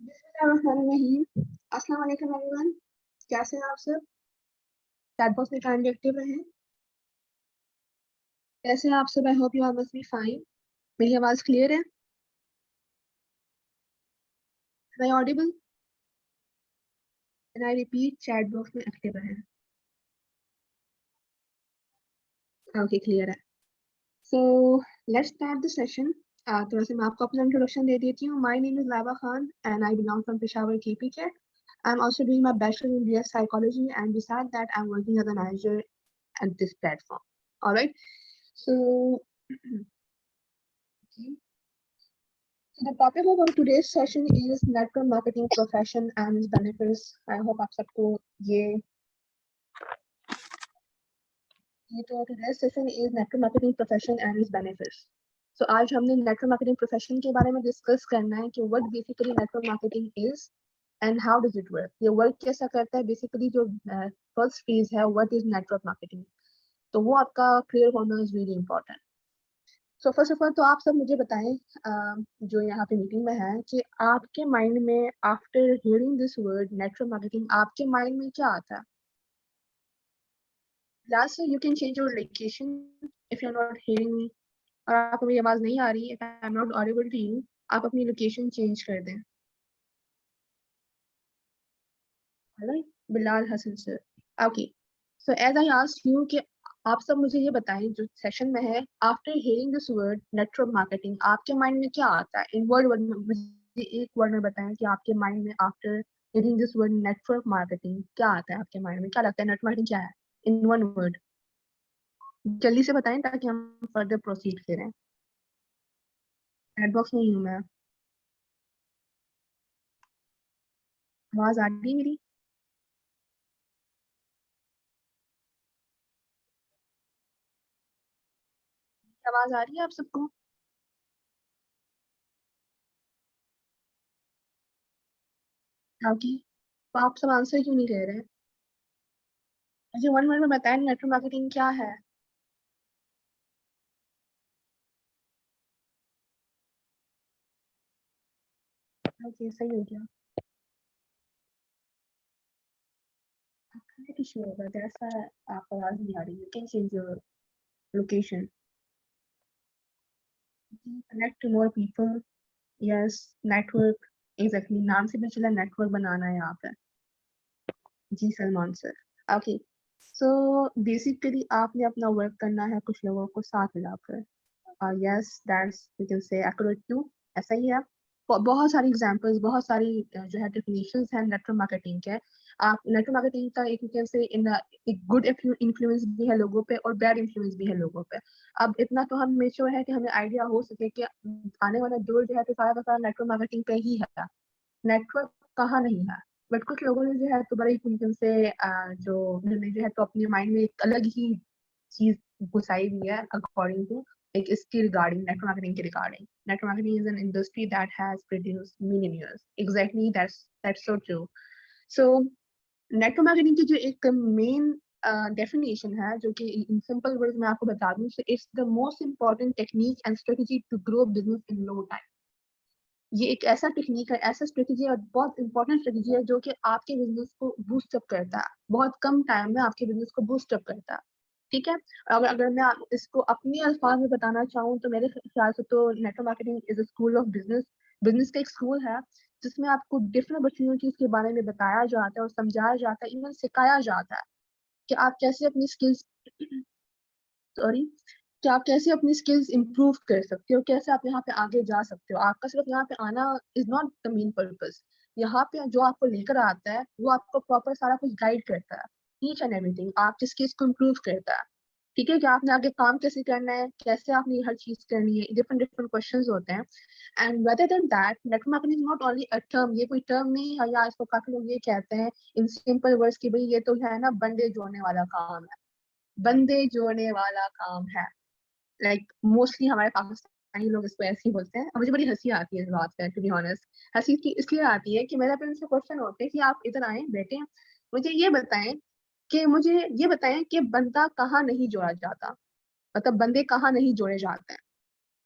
बिस्मिल्लाहिर्रहमानिर्रहीम। अस्सलाम वालेकुम एवरीवन। कैसे हैं आप सब? चैट बॉक्स में काइंडली एक्टिव रहें। कैसे हैं आप सब? I hope you are must be fine. मेरी आवाज क्लियर है? Am I audible? And I repeat, chat box में एक्टिव रहें। ओके, क्लियर है। So let's start the session. थोड़ा सा मैं आपको अपना इंट्रोडक्शन दे देती हूँ। My name is Laiba Khan and I belong from Peshawar KPK. I'm also doing my bachelor's in BS psychology, and besides that I'm working as a manager at this platform. All right, so okay. So the topic of our today's session is network marketing profession and its benefits. I hope आप सबको ये तो today's session is network marketing profession and its benefits. So आज हमने network marketing profession के बारे में discuss करना है कि what basically network marketing is and how does it work. ये work कैसा करता है? Basically जो first phase है, what is network marketing? तो वो आपका clear होना is really important. So first of all तो आप सब मुझे बताएं, जो यहाँ पे मीटिंग में है, कि आपके माइंड में after hearing this word network marketing आपके माइंड में क्या आता है? Last you can change your location if you are not hearing me, और आपको मेरी आवाज नहीं आ रही, if I am not audible to you, आप अपनी लोकेशन चेंज कर दें। Bilal Hassan sir, okay. So as I asked you कि आप सब मुझे ये बताएं जो सेशन में है, after hearing this word network marketing आपके माइंड में क्या आता है? इन वर्ड मुझे एक वर्ड में बताएं कि आपके माइंड में after hearing this word network marketing क्या आता है? आपके माइंड में क्या लगता है नेटवर्क मार्केटिंग क्या है? इन वन वर्ड जल्दी से बताएं ताकि हम फर्दर प्रोसीड करें। चैट बॉक्स में ही हूँ मैं। आवाज आ रही है मेरी? आवाज आ रही है आप सबको? ओके, तो आप सब आंसर क्यों नहीं दे रहे हैं? मुझे वन वर्ड में बताएं नेटवर्क मार्केटिंग क्या है। ओके, सही हो गया। नेट इशू होगा, दैट्स व्हाई आप आवाज नहीं आ रही। You can change your location, connect to more people. Yes, network, exactly नाम से भी चला नेटवर्क बनाना है यहाँ पे। जी Salman sir, okay. So basically आपने अपना वर्क करना है कुछ लोगों को साथ मिलाकर। Yes, that's you can say accurate to, ऐसा ही है। बहुत सारी एग्जांपल्स, बहुत सारी जो है डेफिनेशंस हैं नेटवर्क मार्केटिंग के। आप नेटवर्क मार्केटिंग का एक यू कैन से इन एक गुड इन्फ्लुएंस भी है लोगों पे और बैड इन्फ्लुएंस भी है लोगों पे। अब इतना तो हम मेक श्योर है कि हमें आइडिया हो सके कि आने वाला दौर जो है तो सारा का सारा नेटवर्क मार्केटिंग पे ही है। नेटवर्क कहाँ नहीं है, बट कुछ लोगों ने जो है तो बड़े तरीके से जो उन्होंने जो है तो अपने माइंड में एक अलग ही चीज घुसाई हुई है अकॉर्डिंग टू like इसके रिगार्डिंग नेटवर्क मार्केटिंग के regarding. Network marketing is an industry that has produced millionaires, exactly that's so true. So network marketing की जो एक मेन डेफिनेशन है, जो कि इन सिंपल वर्ड्स में आपको बता दूं, it's the most important technique and strategy to grow business in low time. ये एक ऐसा टेक्निक है, ऐसा स्ट्रेटजी और बहुत इंपॉर्टेंट स्ट्रेटजी है जो कि आपके बिजनेस को बूस्ट अप करता है, बहुत कम टाइम में आपके बिजनेस को बूस्ट अप करता है। ठीक है, अगर मैं इसको अपनी अल्फाज में बताना चाहूँ तो मेरे ख्याल से तो network marketing is a school of business. Business का एक स्कूल है जिसमें आपको डिफरेंट अपॉर्चुनिटीज के बारे में बताया जाता है और समझाया जाता है, इवन सिखाया जाता है कि आप कैसे अपनी स्किल्स सॉरी कि आप कैसे अपनी स्किल्स इंप्रूव कर सकते हो, कैसे आप यहाँ पे आगे जा सकते हो। आपका सिर्फ यहाँ पे आना is not the main purpose. यहाँ पे जो आपको लेकर आता है वो आपको प्रॉपर सारा कुछ गाइड करता है, ईच एंड एवरीथिंग आपकी स्किल्स को इम्प्रूव करता है। ठीक है, कि आपने आगे काम कैसे करना है, कैसे आपने हर चीज करनी है, डिफरेंट डिफरेंट क्वेश्चंस होते हैं। And whether then that network marketing is not only a term, ये कोई टर्म नहीं है या इसको काफी लोग ये कहते हैं इन सिंपल वर्ड्स की भाई ये तो है ना बंदे जोड़ने वाला काम है। बंदे जोड़ने वाला काम है, लाइक मोस्टली हमारे पाकिस्तानी लोग इसको ऐसे ही बोलते हैं। और मुझे बड़ी हंसी आती है इस बात पे, टू बी ऑनेस्ट। हंसी की इसलिए आती है कि मेरे पे उनसे क्वेश्चन होते हैं कि आप इधर आए बैठे, मुझे ये बताएं कि बंदा कहाँ नहीं जोड़ा जाता, मतलब बंदे कहाँ नहीं जोड़े जाते हैं।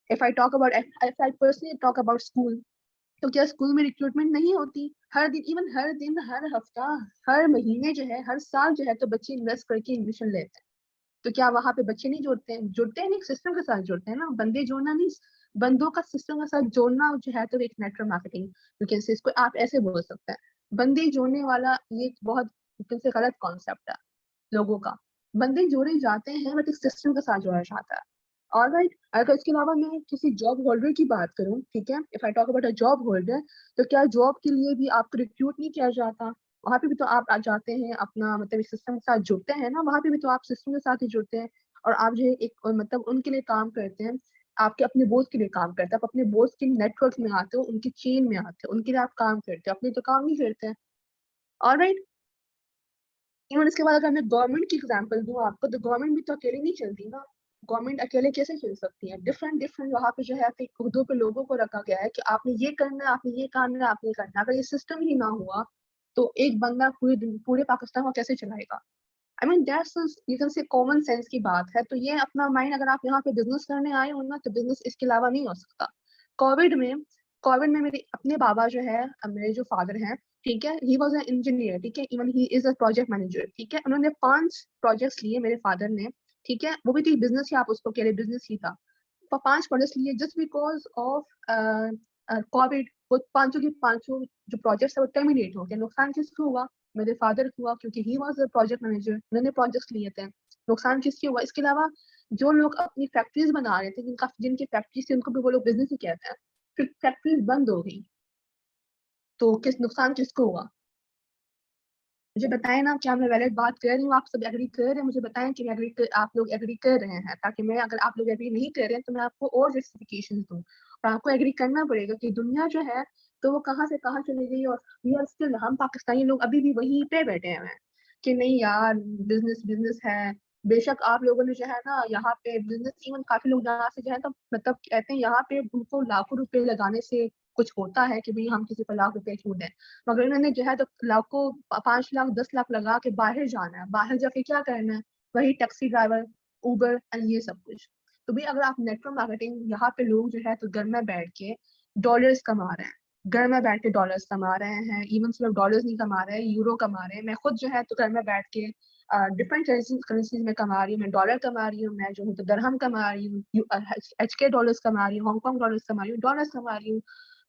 If I personally talk about school, तो क्या स्कूल में रिक्रूटमेंट नहीं होती? हर दिन, हर हफ्ता, हर महीने जो है, हर साल जो है तो बच्चे इन्वेस्ट करके एडमिशन लेते हैं। तो क्या वहां पे बच्चे नहीं जुड़ते हैं? जुड़ते हैं, नहीं, सिस्टम के साथ जुड़ते हैं ना, बंदे जोड़ना नहीं, बंदों का सिस्टम के साथ जोड़ना जो है तो एक नेटवर्क मार्केटिंग, यू कैन से, इसको आप ऐसे बोल सकते हैं। बंदे जोड़ने वाला ये एक बहुत यू कैन से गलत कॉन्सेप्ट है लोगों का। बंदे जोड़े जाते हैं बट एक सिस्टम के साथ जोड़ा जाता है। ऑलराइट, अगर इसके अलावा मैं किसी जॉब होल्डर की बात करूं, ठीक है, if I talk about a job holder, तो क्या जॉब के लिए भी आपको रिक्रूट नहीं किया जाता? वहां पे भी तो आप आ जाते हैं, अपना मतलब सिस्टम के साथ जुड़ते हैं ना, वहां पे भी तो आप सिस्टम के साथ ही जुड़ते हैं। और आप जो है एक मतलब उनके लिए काम करते हैं, आपके अपने बॉस के लिए काम करते हैं, आप अपने बॉस के नेटवर्क में आते हो, उनकी चेन में आते हो, उनके लिए आप काम करते हो, अपने तो काम नहीं करते हैं। ऑलराइट, इवन इसके बाद अगर मैं गवर्नमेंट की एग्जांपल दूं आपको, तो गवर्नमेंट भी तो अकेले नहीं चलती ना। गवर्नमेंट अकेले कैसे चल सकती है? डिफरेंट डिफरेंट वहां पे जो है उहदों पे लोगों को रखा गया है कि आपने ये करना है, आपने ये करना है, आपने ये करना है। अगर ये सिस्टम ही ना हुआ तो एक बंदा पूरे पाकिस्तान को कैसे चलाएगा? I mean that's you can से कॉमन सेंस की बात है। तो ये अपना माइंड, अगर आप यहाँ पे बिजनेस करने आए हो ना, तो बिजनेस इसके अलावा नहीं हो सकता। कोविड में कोविड में मेरे अपने बाबा जो है, मेरे जो फादर हैं, ठीक है, ही वॉज एन इंजीनियर, ठीक है, even he is a project manager, ठीक है, उन्होंने 5 प्रोजेक्ट्स लिए मेरे फादर ने, ठीक है, वो भी तो बिजनेस ही, आप उसको कह रहे बिजनेस ही था। 5 प्रोजेक्ट्स लिए जस्ट बिकॉज ऑफ कोविड। वो पांचों की पांचों जो प्रोजेक्ट्स है वो टर्मिनेट हो गए। नुकसान किसको हुआ? मेरे फादर को हुआ, क्योंकि he was a project manager, उन्होंने प्रोजेक्ट्स लिए थे। नुकसान किसके हुआ? इसके अलावा जो लोग अपनी फैक्ट्रीज बना रहे थे, जिनकी फैक्ट्रीज थी, उनको भी वो लोग बिजनेस ही कहते हैं, फिर फैक्ट्रीज बंद हो गई, तो किस नुकसान किसको हुआ? मुझे बताएं ना, क्या मैं वैलिड बात कर रही हूँ? आप सब एग्री कर रहे हैं? मुझे बताएं कि आप लोग एग्री कर रहे हैं, ताकि मैं, अगर आप लोग एग्री नहीं कर रहे हैं तो मैं आपको और जस्टिफिकेशन दूं। और आपको एग्री करना पड़ेगा कि दुनिया जो है तो वो कहाँ से कहाँ चली गई, और वी आर स्टिल, हम पाकिस्तानी लोग अभी भी वहीं पे बैठे हुए हैं कि नहीं यार, बिजनेस बिजनेस है। बेशक आप लोगों ने जो है ना यहाँ पे बिजनेस, इवन काफी लोग यहाँ से जो है तो मतलब कहते हैं यहाँ पे उनको लाखों रुपए लगाने से कुछ होता है कि भाई हम किसी को लाख रुपए छूट दें। मगर इन्होंने जो है तो लाखों, 5 लाख 10 लाख लगा के बाहर जाना है, बाहर जाके क्या करना है? वही टैक्सी ड्राइवर, उबर एंड ये सब कुछ। तो भाई अगर आप नेटवर्क मार्केटिंग, यहाँ पे लोग जो है तो घर में बैठ के डॉलर्स कमा रहे हैं, घर में बैठ के डॉलर्स कमा रहे हैं, इवन सिर्फ डॉलर्स नहीं कमा रहे हैं, यूरो कमा रहे हैं। मैं खुद जो है तो घर में बैठ के डिफरेंट करेंसीज में कमा रही हूँ, मैं डॉलर कमा रही हूँ, मैं जो हूँ तो दरहम कमा रही हूँ, HK डॉलर्स कमा रही हूँ, हांगकांग डॉलर्स कमा रही हूँ, डॉलर्स कमा रही हूँ।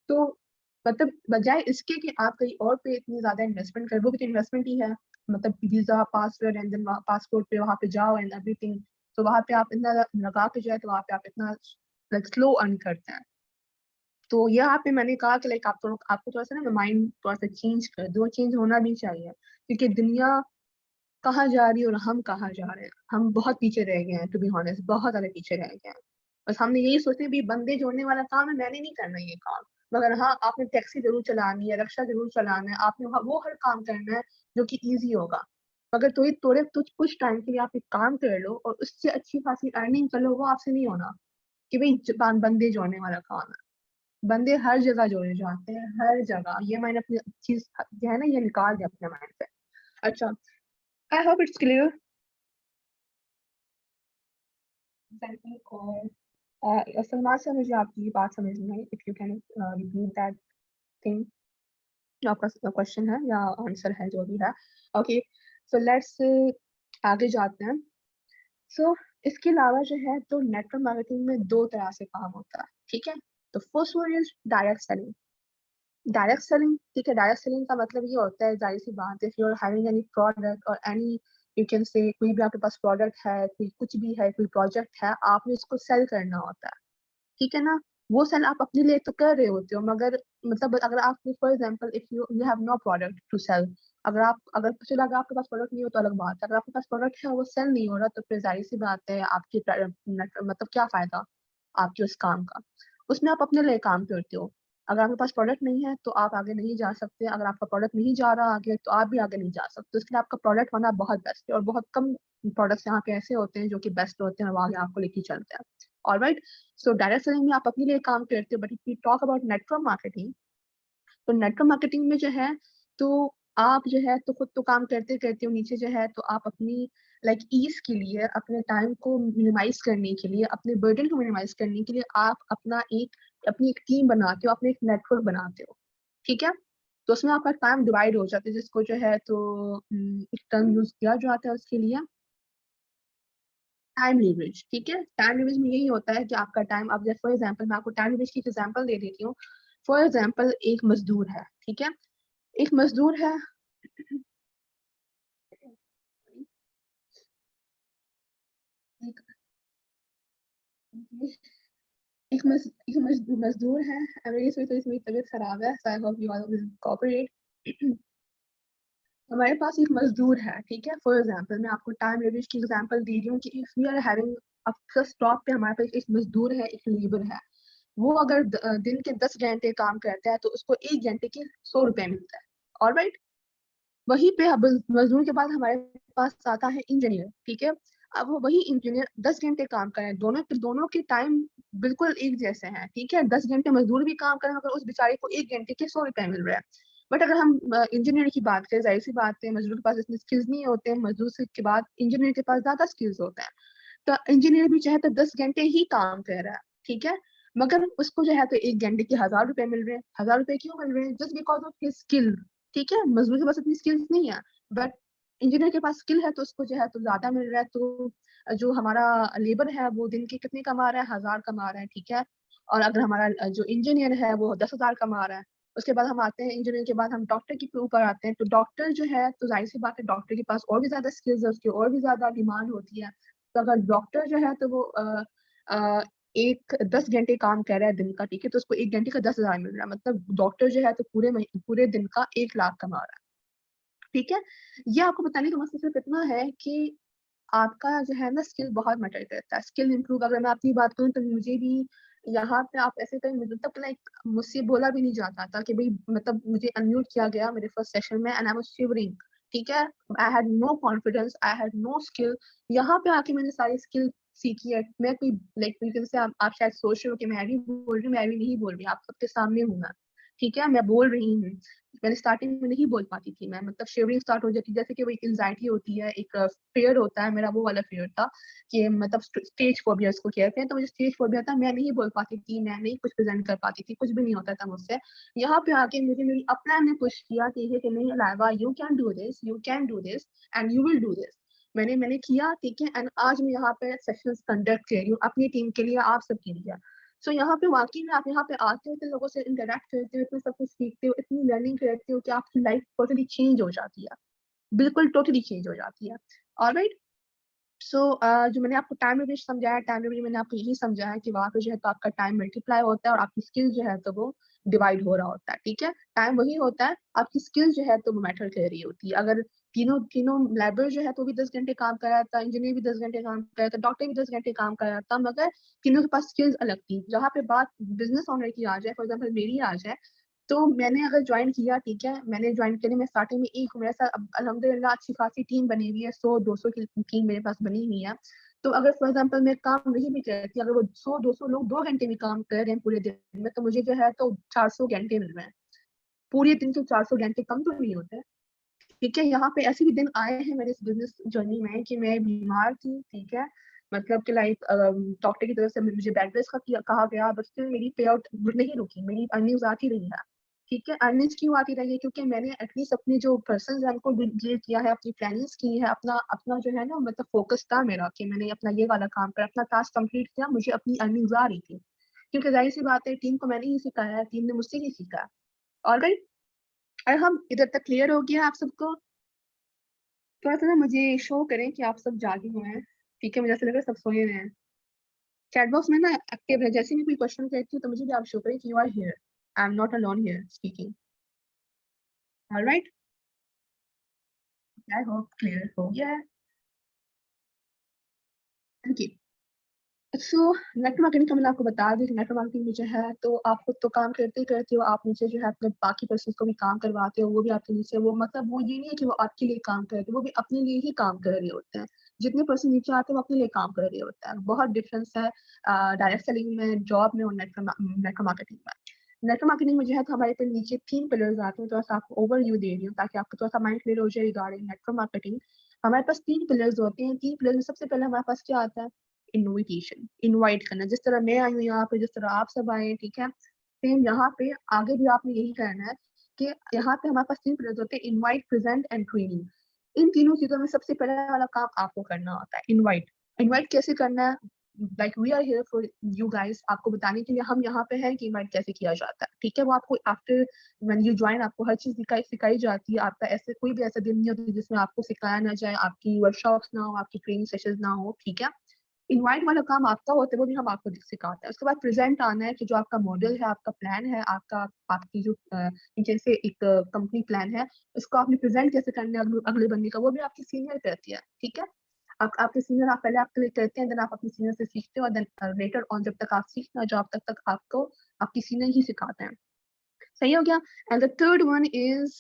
तो मतलब बजाय इसके कि आप कहीं और पे इतनी ज्यादा इन्वेस्टमेंट करें, वो भी तो इन्वेस्टमेंट ही है। मतलब visa, password and then passport पे वहां पे जाओ एंड एवरीथिंग, तो वहां पे आप इतना लगा के जो है तो वहां पे आप इतना लाइक स्लो अर्न करते हैं। तो यहाँ पे मैंने कहा कि लाइक आपको थोड़ा सा ना माइंड थोड़ा सा चेंज कर दो, चेंज होना भी चाहिए, क्योंकि दुनिया कहाँ जा रही है और हम कहाँ जा रहे हैं, हम बहुत पीछे रह गए हैं, टू बी ऑनेस्ट, बहुत ज्यादा पीछे रह गए हैं। बस हमने यही सोचते हैं भी बंदे जोड़ने वाला काम है, मैंने नहीं करना ये काम। मगर हाँ, आपने टैक्सी जरूर चलानी है, रिक्शा जरूर चलाना है, आपने वो हर काम करना है जो कि ईजी होगा। मगर तो ये थोड़े कुछ टाइम के लिए आप एक काम कर लो और उससे अच्छी खासी अर्निंग कर लो, वो आपसे नहीं होना कि भाई बंदे जोड़ने वाला काम है। बंदे हर जगह जोड़े जाते हैं, हर जगह। ये मैंने अपनी चीज जो है ना ये निकाल दिया अपने माइंड से। अच्छा, आई होप इट्स क्लियर। और सलमान से मुझे आपकी बात समझ नहीं आई, if you can repeat that thing, जो आपका क्वेश्चन है या आंसर है जो भी है। ओके, सो लेट्स आगे जाते हैं। सो इसके अलावा जो है तो नेटवर्क मार्केटिंग में 2 तरह से काम होता है, ठीक है। तो first one is direct selling. Direct selling, ठीक है, डायरेक्ट सेलिंग का मतलब ये होता है, जाहिर सी बात है, if you are having any product और एनी, यू कैन से, कोई भी आपके पास प्रोडक्ट है, कोई कुछ भी है, कोई प्रोजेक्ट है, आपने उसको सेल करना होता है, ठीक है ना। वो सेल आप अपने लिए तो कर रहे होते हो, मगर मतलब अगर आप, for example, if you have no product to sell, अगर चलो अगर आपके पास प्रोडक्ट नहीं हो तो अलग बात है, अगर आपके पास प्रोडक्ट है वो सेल नहीं हो रहा, तो फिर जाहिर सी बात है आपकी मतलब क्या फायदा आपके उस काम का? उसमें आप अपने लिए काम करते हो। अगर आपके पास प्रोडक्ट नहीं है तो आप आगे नहीं जा सकते, अगर आपका प्रोडक्ट नहीं जा रहा आगे तो आप भी आगे नहीं जा सकते। तो इसके लिए आपका प्रोडक्ट होना बहुत बेस्ट है, और बहुत कम प्रोडक्ट्स यहाँ पे ऐसे होते हैं जो कि बेस्ट होते हैं और वो आगे आपको लेके चलते हैं। ऑलराइट, सो डायरेक्ट सेलिंग में आप अपने लिए काम करते हो, but if you talk about network marketing, तो नेटवर्क मार्केटिंग में जो है तो आप जो है तो खुद तो काम करते करते हो, नीचे जो है तो आप अपनी लाइक ईज के लिए, अपने टाइम को मिनिमाइज करने के लिए, अपने बर्डन को मिनिमाइज करने के लिए, आप अपना एक अपनी एक टीम बनाते हो, अपने एक नेटवर्क बनाते हो, ठीक है। तो उसमें आपका टाइम डिवाइड हो जाता है, जिसको जो है तो एक टर्म यूज किया जाता है उसके लिए, टाइम लीवरेज, ठीक है। टाइम लीवरेज में यही होता है कि आपका टाइम, अब जैसे फॉर एग्जांपल मैं आपको टाइम लीवरेज की एग्जांपल दे देती हूँ। फॉर एग्जांपल एक मजदूर है, ठीक है, एक मजदूर है, एक मजदूर है, मेरी थोड़ी तबीयत खराब है, so I hope you all will cooperate. हमारे पास एक मजदूर है, ठीक है। फॉर एग्जांपल मैं आपको टाइम लेवरेज की एग्जांपल दे रही हूँ कि if we are having first stop पे हमारे पास एक मजदूर है, एक लेबर है। वो अगर दिन के 10 घंटे काम करता है तो उसको 1 घंटे के 100 रुपए मिलता है। ऑलराइट, वहीं पे अब मजदूर के बाद हमारे पास आता है इंजीनियर, ठीक है। अब वो वही इंजीनियर 10 घंटे काम कर रहे हैं, दोनों दोनों के टाइम बिल्कुल एक जैसे हैं, ठीक है। 10 घंटे मजदूर भी काम कर रहे हैं, मगर उस बेचारे को 1 घंटे के 100 रुपए मिल रहे हैं। बट अगर हम इंजीनियर की बात करें, जाहिर सी बात है मजदूर के पास इतने स्किल्स नहीं होते हैं, मजदूर के बाद इंजीनियर के पास ज्यादा स्किल्स होते हैं। तो इंजीनियर भी चाहे तो 10 घंटे ही काम कर रहा है, ठीक है, मगर उसको जो है तो 1 घंटे के 1000 रुपए मिल रहे हैं। 1000 रुपए क्यों मिल रहे हैं? Just because of his skill, ठीक है। मजदूर के पास इतनी स्किल्स नहीं है, बट इंजीनियर के पास स्किल है तो उसको जो है तो ज्यादा मिल रहा है। तो जो हमारा लेबर है वो दिन के कितने कमा रहा है? 1000 कमा रहा है, ठीक है। और अगर हमारा जो इंजीनियर है वो 10,000 कमा रहा है। उसके बाद हम आते हैं, इंजीनियर के बाद हम डॉक्टर के ऊपर आते हैं। तो डॉक्टर जो है तो जाहिर सी बात है डॉक्टर के पास और भी ज्यादा स्किल्स है, उसकी और भी ज्यादा डिमांड होती है। तो अगर डॉक्टर जो है तो वो अ, एक 10 घंटे काम कर रहा है दिन का, ठीक है, तो उसको 1 घंटे का 10,000 मिल रहा है। मतलब डॉक्टर जो है तो पूरे दिन का 1 लाख कमा रहा है, ठीक है। ये आपको बताने का मकसद सिर्फ इतना है कि आपका जो है ना स्किल बहुत मैटर करता है। स्किल इंप्रूव, अगर मैं अपनी बात करूँ तो मुझे भी यहाँ पे आप ऐसे कहीं मतलब लाइक मुझसे बोला भी नहीं जाता था कि भाई, मतलब मुझे अनम्यूट किया गया मेरे फर्स्ट सेशन में, एंड आई वाज शिवरिंग, ठीक है। I had no confidence, I had no skill. यहाँ पे आके मैंने सारी स्किल सीखी है। मैं कोई लाइक तरीके से आप शायद सोच रहे हो कि मैं भी बोल रही हूँ, मैं भी नहीं बोल रही, आप सबके सामने हूँ मैं, ठीक है, मैं बोल रही हूँ। मैंने स्टार्टिंग में नहीं बोल पाती थी मैं, मतलब शेवरिंग स्टार्ट हो जाती, जैसे कि वो एंजाइटी होती है, एक फेयर होता है, मेरा वो वाला फेयर था कि मतलब स्टेज फोबिया इसको कहते हैं। तो मुझे स्टेज फोबिया था, मैं नहीं बोल पाती थी, मैं नहीं कुछ प्रेजेंट कर पाती थी, कुछ भी नहीं होता था मुझसे। यहाँ पे आके मुझे मेरी अपना ने पुश किया कि नहीं अलावा, you can do this, you can do this, and you will do this. मैंने किया, ठीक है, एंड आज मैं यहाँ पे सेशंस कंडक्ट कर रही हूँ अपनी टीम के लिए, आप सबके लिए। सो यहाँ पे वाकई में आप यहाँ पे आते हो तो लोगों से इंटरेक्ट करते हो, इतना सब कुछ सीखते हो, इतनी लर्निंग करते हो कि आपकी लाइफ टोटली चेंज हो जाती है, बिल्कुल टोटली चेंज हो जाती है। ऑलराइट, सो जो मैंने आपको टाइम लिमिट समझाया, टाइम लिमिट मैंने आपको यही समझाया कि वहाँ पे जो है तो आपका टाइम मल्टीप्लाई होता है और आपकी स्किल जो है तो वो डिवाइड हो रहा होता है, ठीक है। टाइम वही होता है, आपकी स्किल जो है तो वो मैटर कर रही होती है। अगर तीनों तीनों लेबर जो है तो भी 10 घंटे काम कर रहा था, इंजीनियर भी 10 घंटे काम कर रहा था, डॉक्टर भी 10 घंटे काम कर रहा था, मगर तीनों के पास स्किल्स अलग थी। जहाँ पे बात बिजनेस ओनर की आ जाए, फॉर एग्जाम्पल मेरी आ जाए, तो मैंने अगर ज्वाइन किया, ठीक है, मैंने ज्वाइन करने में स्टार्टिंग में एक मेरे साथ अल्हम्दुलिल्लाह अच्छी खासी टीम बनी हुई है, 100-200 की टीम मेरे पास बनी हुई है। तो अगर फॉर एग्जाम्पल मैं काम नहीं भी करती, अगर वो 100-200 लोग 2 घंटे भी काम कर रहे हैं पूरे दिन में, तो मुझे जो है तो 400 घंटे मिल रहे हैं। पूरे दिन के 400 घंटे कम तो नहीं होते, ठीक है। यहाँ पे ऐसे भी दिन आए हैं मेरे इस बिजनेस जर्नी में कि मैं बीमार थी, ठीक है, मतलब कि लाइक डॉक्टर की तरफ से मुझे बेड रेस्ट का कहा गया, बट स्टिल मेरी पे आउट नहीं रुकी, मेरी अर्निंग्स आती रही है, ठीक है। अर्निंग्स क्यों आती रही है? क्योंकि मैंने एटलीस्ट अपने जो पर्सन है उनको डील किया है, अपनी प्लानिंग्स की है, अपना अपना जो है ना मतलब फोकस था मेरा कि मैंने अपना ये वाला काम कर अपना टास्क कंप्लीट किया, मुझे अपनी अर्निंग्स आ रही थी। क्योंकि जाहिर सी बात है टीम को मैंने ही सिखाया है, टीम ने मुझसे ही सीखा है। और अगर हम इधर तक क्लियर हो गया आप सबको? थोड़ा सा ना मुझे शो करें कि आप सब जागे हुए हैं, ठीक है, मुझे ऐसा लग रहा है सब सोए हुए हैं। चैट बॉक्स में ना एक्टिव है, जैसे भी कोई क्वेश्चन कहती हूँ तो मुझे भी आप शो करें कि you are here, I am not alone here speaking. Alright, I hope clear हो गया है। Thank you. So network marketing का मैंने आपको बता दी, नेटवर्क मार्केटिंग में जो है तो आप खुद तो काम करते ही करते हो, आप नीचे जो है अपने बाकी पर्सन को भी काम करवाते हो, वो भी आपके नीचे, वो मतलब वो ये नहीं है कि वो आपके लिए काम कर रहे हैं, वो भी अपने लिए ही काम कर रहे होते हैं। जितने पर्सन नीचे आते हैं वो अपने लिए काम कर रहे होते हैं। बहुत डिफरेंस है डायरेक्ट सेलिंग में, जॉब में और नेटवर्क मार्केटिंग में। नेटवर्क मार्केटिंग में जो है तो हमारे पे नीचे 3 पिलर्स आते हैं, थोड़ा सा आपको ओवरव्यू दे रही हूँ ताकि आपको थोड़ा सा माइंड क्लियर हो जाए रिगार्डिंग नेटवर्क मार्केटिंग। हमारे पास 3 पिलर्स होते हैं। 3 पिलर्स में सबसे पहले हमारे पास क्या आता है? इनविटेशन, इनवाइट करना। जिस तरह मैं आई हूँ यहाँ पे, जिस तरह आप सब आए हैं, ठीक है, सेम यहाँ पे आगे भी आपने यही करना है कि यहाँ पे हमारे पास 3 पीरियड होते हैं, इनवाइट, प्रेजेंट एंड ट्रेनिंग। इन तीनों चीजों में सबसे पहला वाला काम आपको करना होता है इनवाइट। इनवाइट कैसे करना है? Like we are here for you guys, आपको बताने के लिए हम यहाँ पे हैं कि इनवाइट कैसे किया जाता है, ठीक है। वो आपको आफ्टर व्हेन यू ज्वाइन आपको हर चीज सिखाई जाती है। आपका ऐसे कोई भी ऐसा दिन नहीं होता जिसमें आपको सिखाया ना जाए, आपकी वर्कशॉप्स ना हो, आपकी ट्रेनिंग सेशंस ना हो, ठीक है। इनवाइट वाला काम आपका होता है, वो भी हम आपको सिखाते हैं। उसके बाद प्रेजेंट आना है कि जो आपका मॉडल है, आपका प्लान है, आपका आपकी जो जैसे एक कंपनी प्लान है, उसको आपने प्रेजेंट कैसे करना है अगले बंदे का, वो भी आपकी सीनियर करती है, ठीक है। आपके सीनियर आप पहले आपके लिए करते हैं, देन आप अपने सीनियर से सीखते हो, और देन लेटर ऑन जब तक आप सीखना जॉब तक आपको आपकी सीनियर ही सिखाते हैं। सही हो गया। And the third one is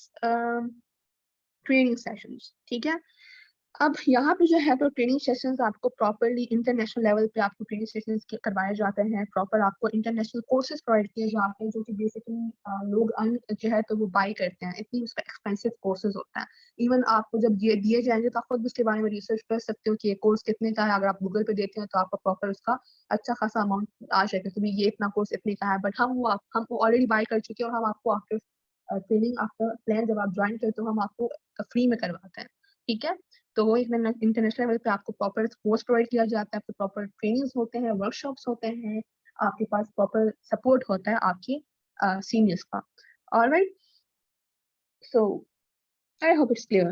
training sessions, ठीक है। अब यहाँ पे जो है तो ट्रेनिंग सेशंस आपको प्रॉपरली इंटरनेशनल लेवल पे आपको ट्रेनिंग सेशंस करवाए जाते हैं। प्रॉपर आपको इंटरनेशनल कोर्सेज प्रोवाइड किए जाते हैं, जो कि बेसिकली लोग जो है तो वो बाई करते हैं, इतनी उसका एक्सपेंसिव कोर्सेज होता है। इवन आपको जब ये दिए जाएंगे तो आप खुद उसके बारे में रिसर्च कर सकते हो कि ये कोर्स कितने का है। अगर आप गूगल पे देते हैं तो आपको प्रॉपर उसका अच्छा खासा अमाउंट आ जाएगा कि ये इतना कोर्स इतने का है। बट हम ऑलरेडी बाई कर चुके हैं, और हम आपको आफ्टर ट्रेनिंग आफ्टर प्लान जब आप ज्वाइन करते हो हम आपको फ्री में करवाते हैं, ठीक है। तो वो एक इंटरनेशनल लेवल पे आपको प्रॉपर कोर्स प्रोवाइड किया जाता है, आपको प्रॉपर ट्रेनिंग्स होते हैं, वर्कशॉप्स होते हैं, आपके पास प्रॉपर सपोर्ट होता है आपकी सीनियर्स का। Alright, so I hope it's clear.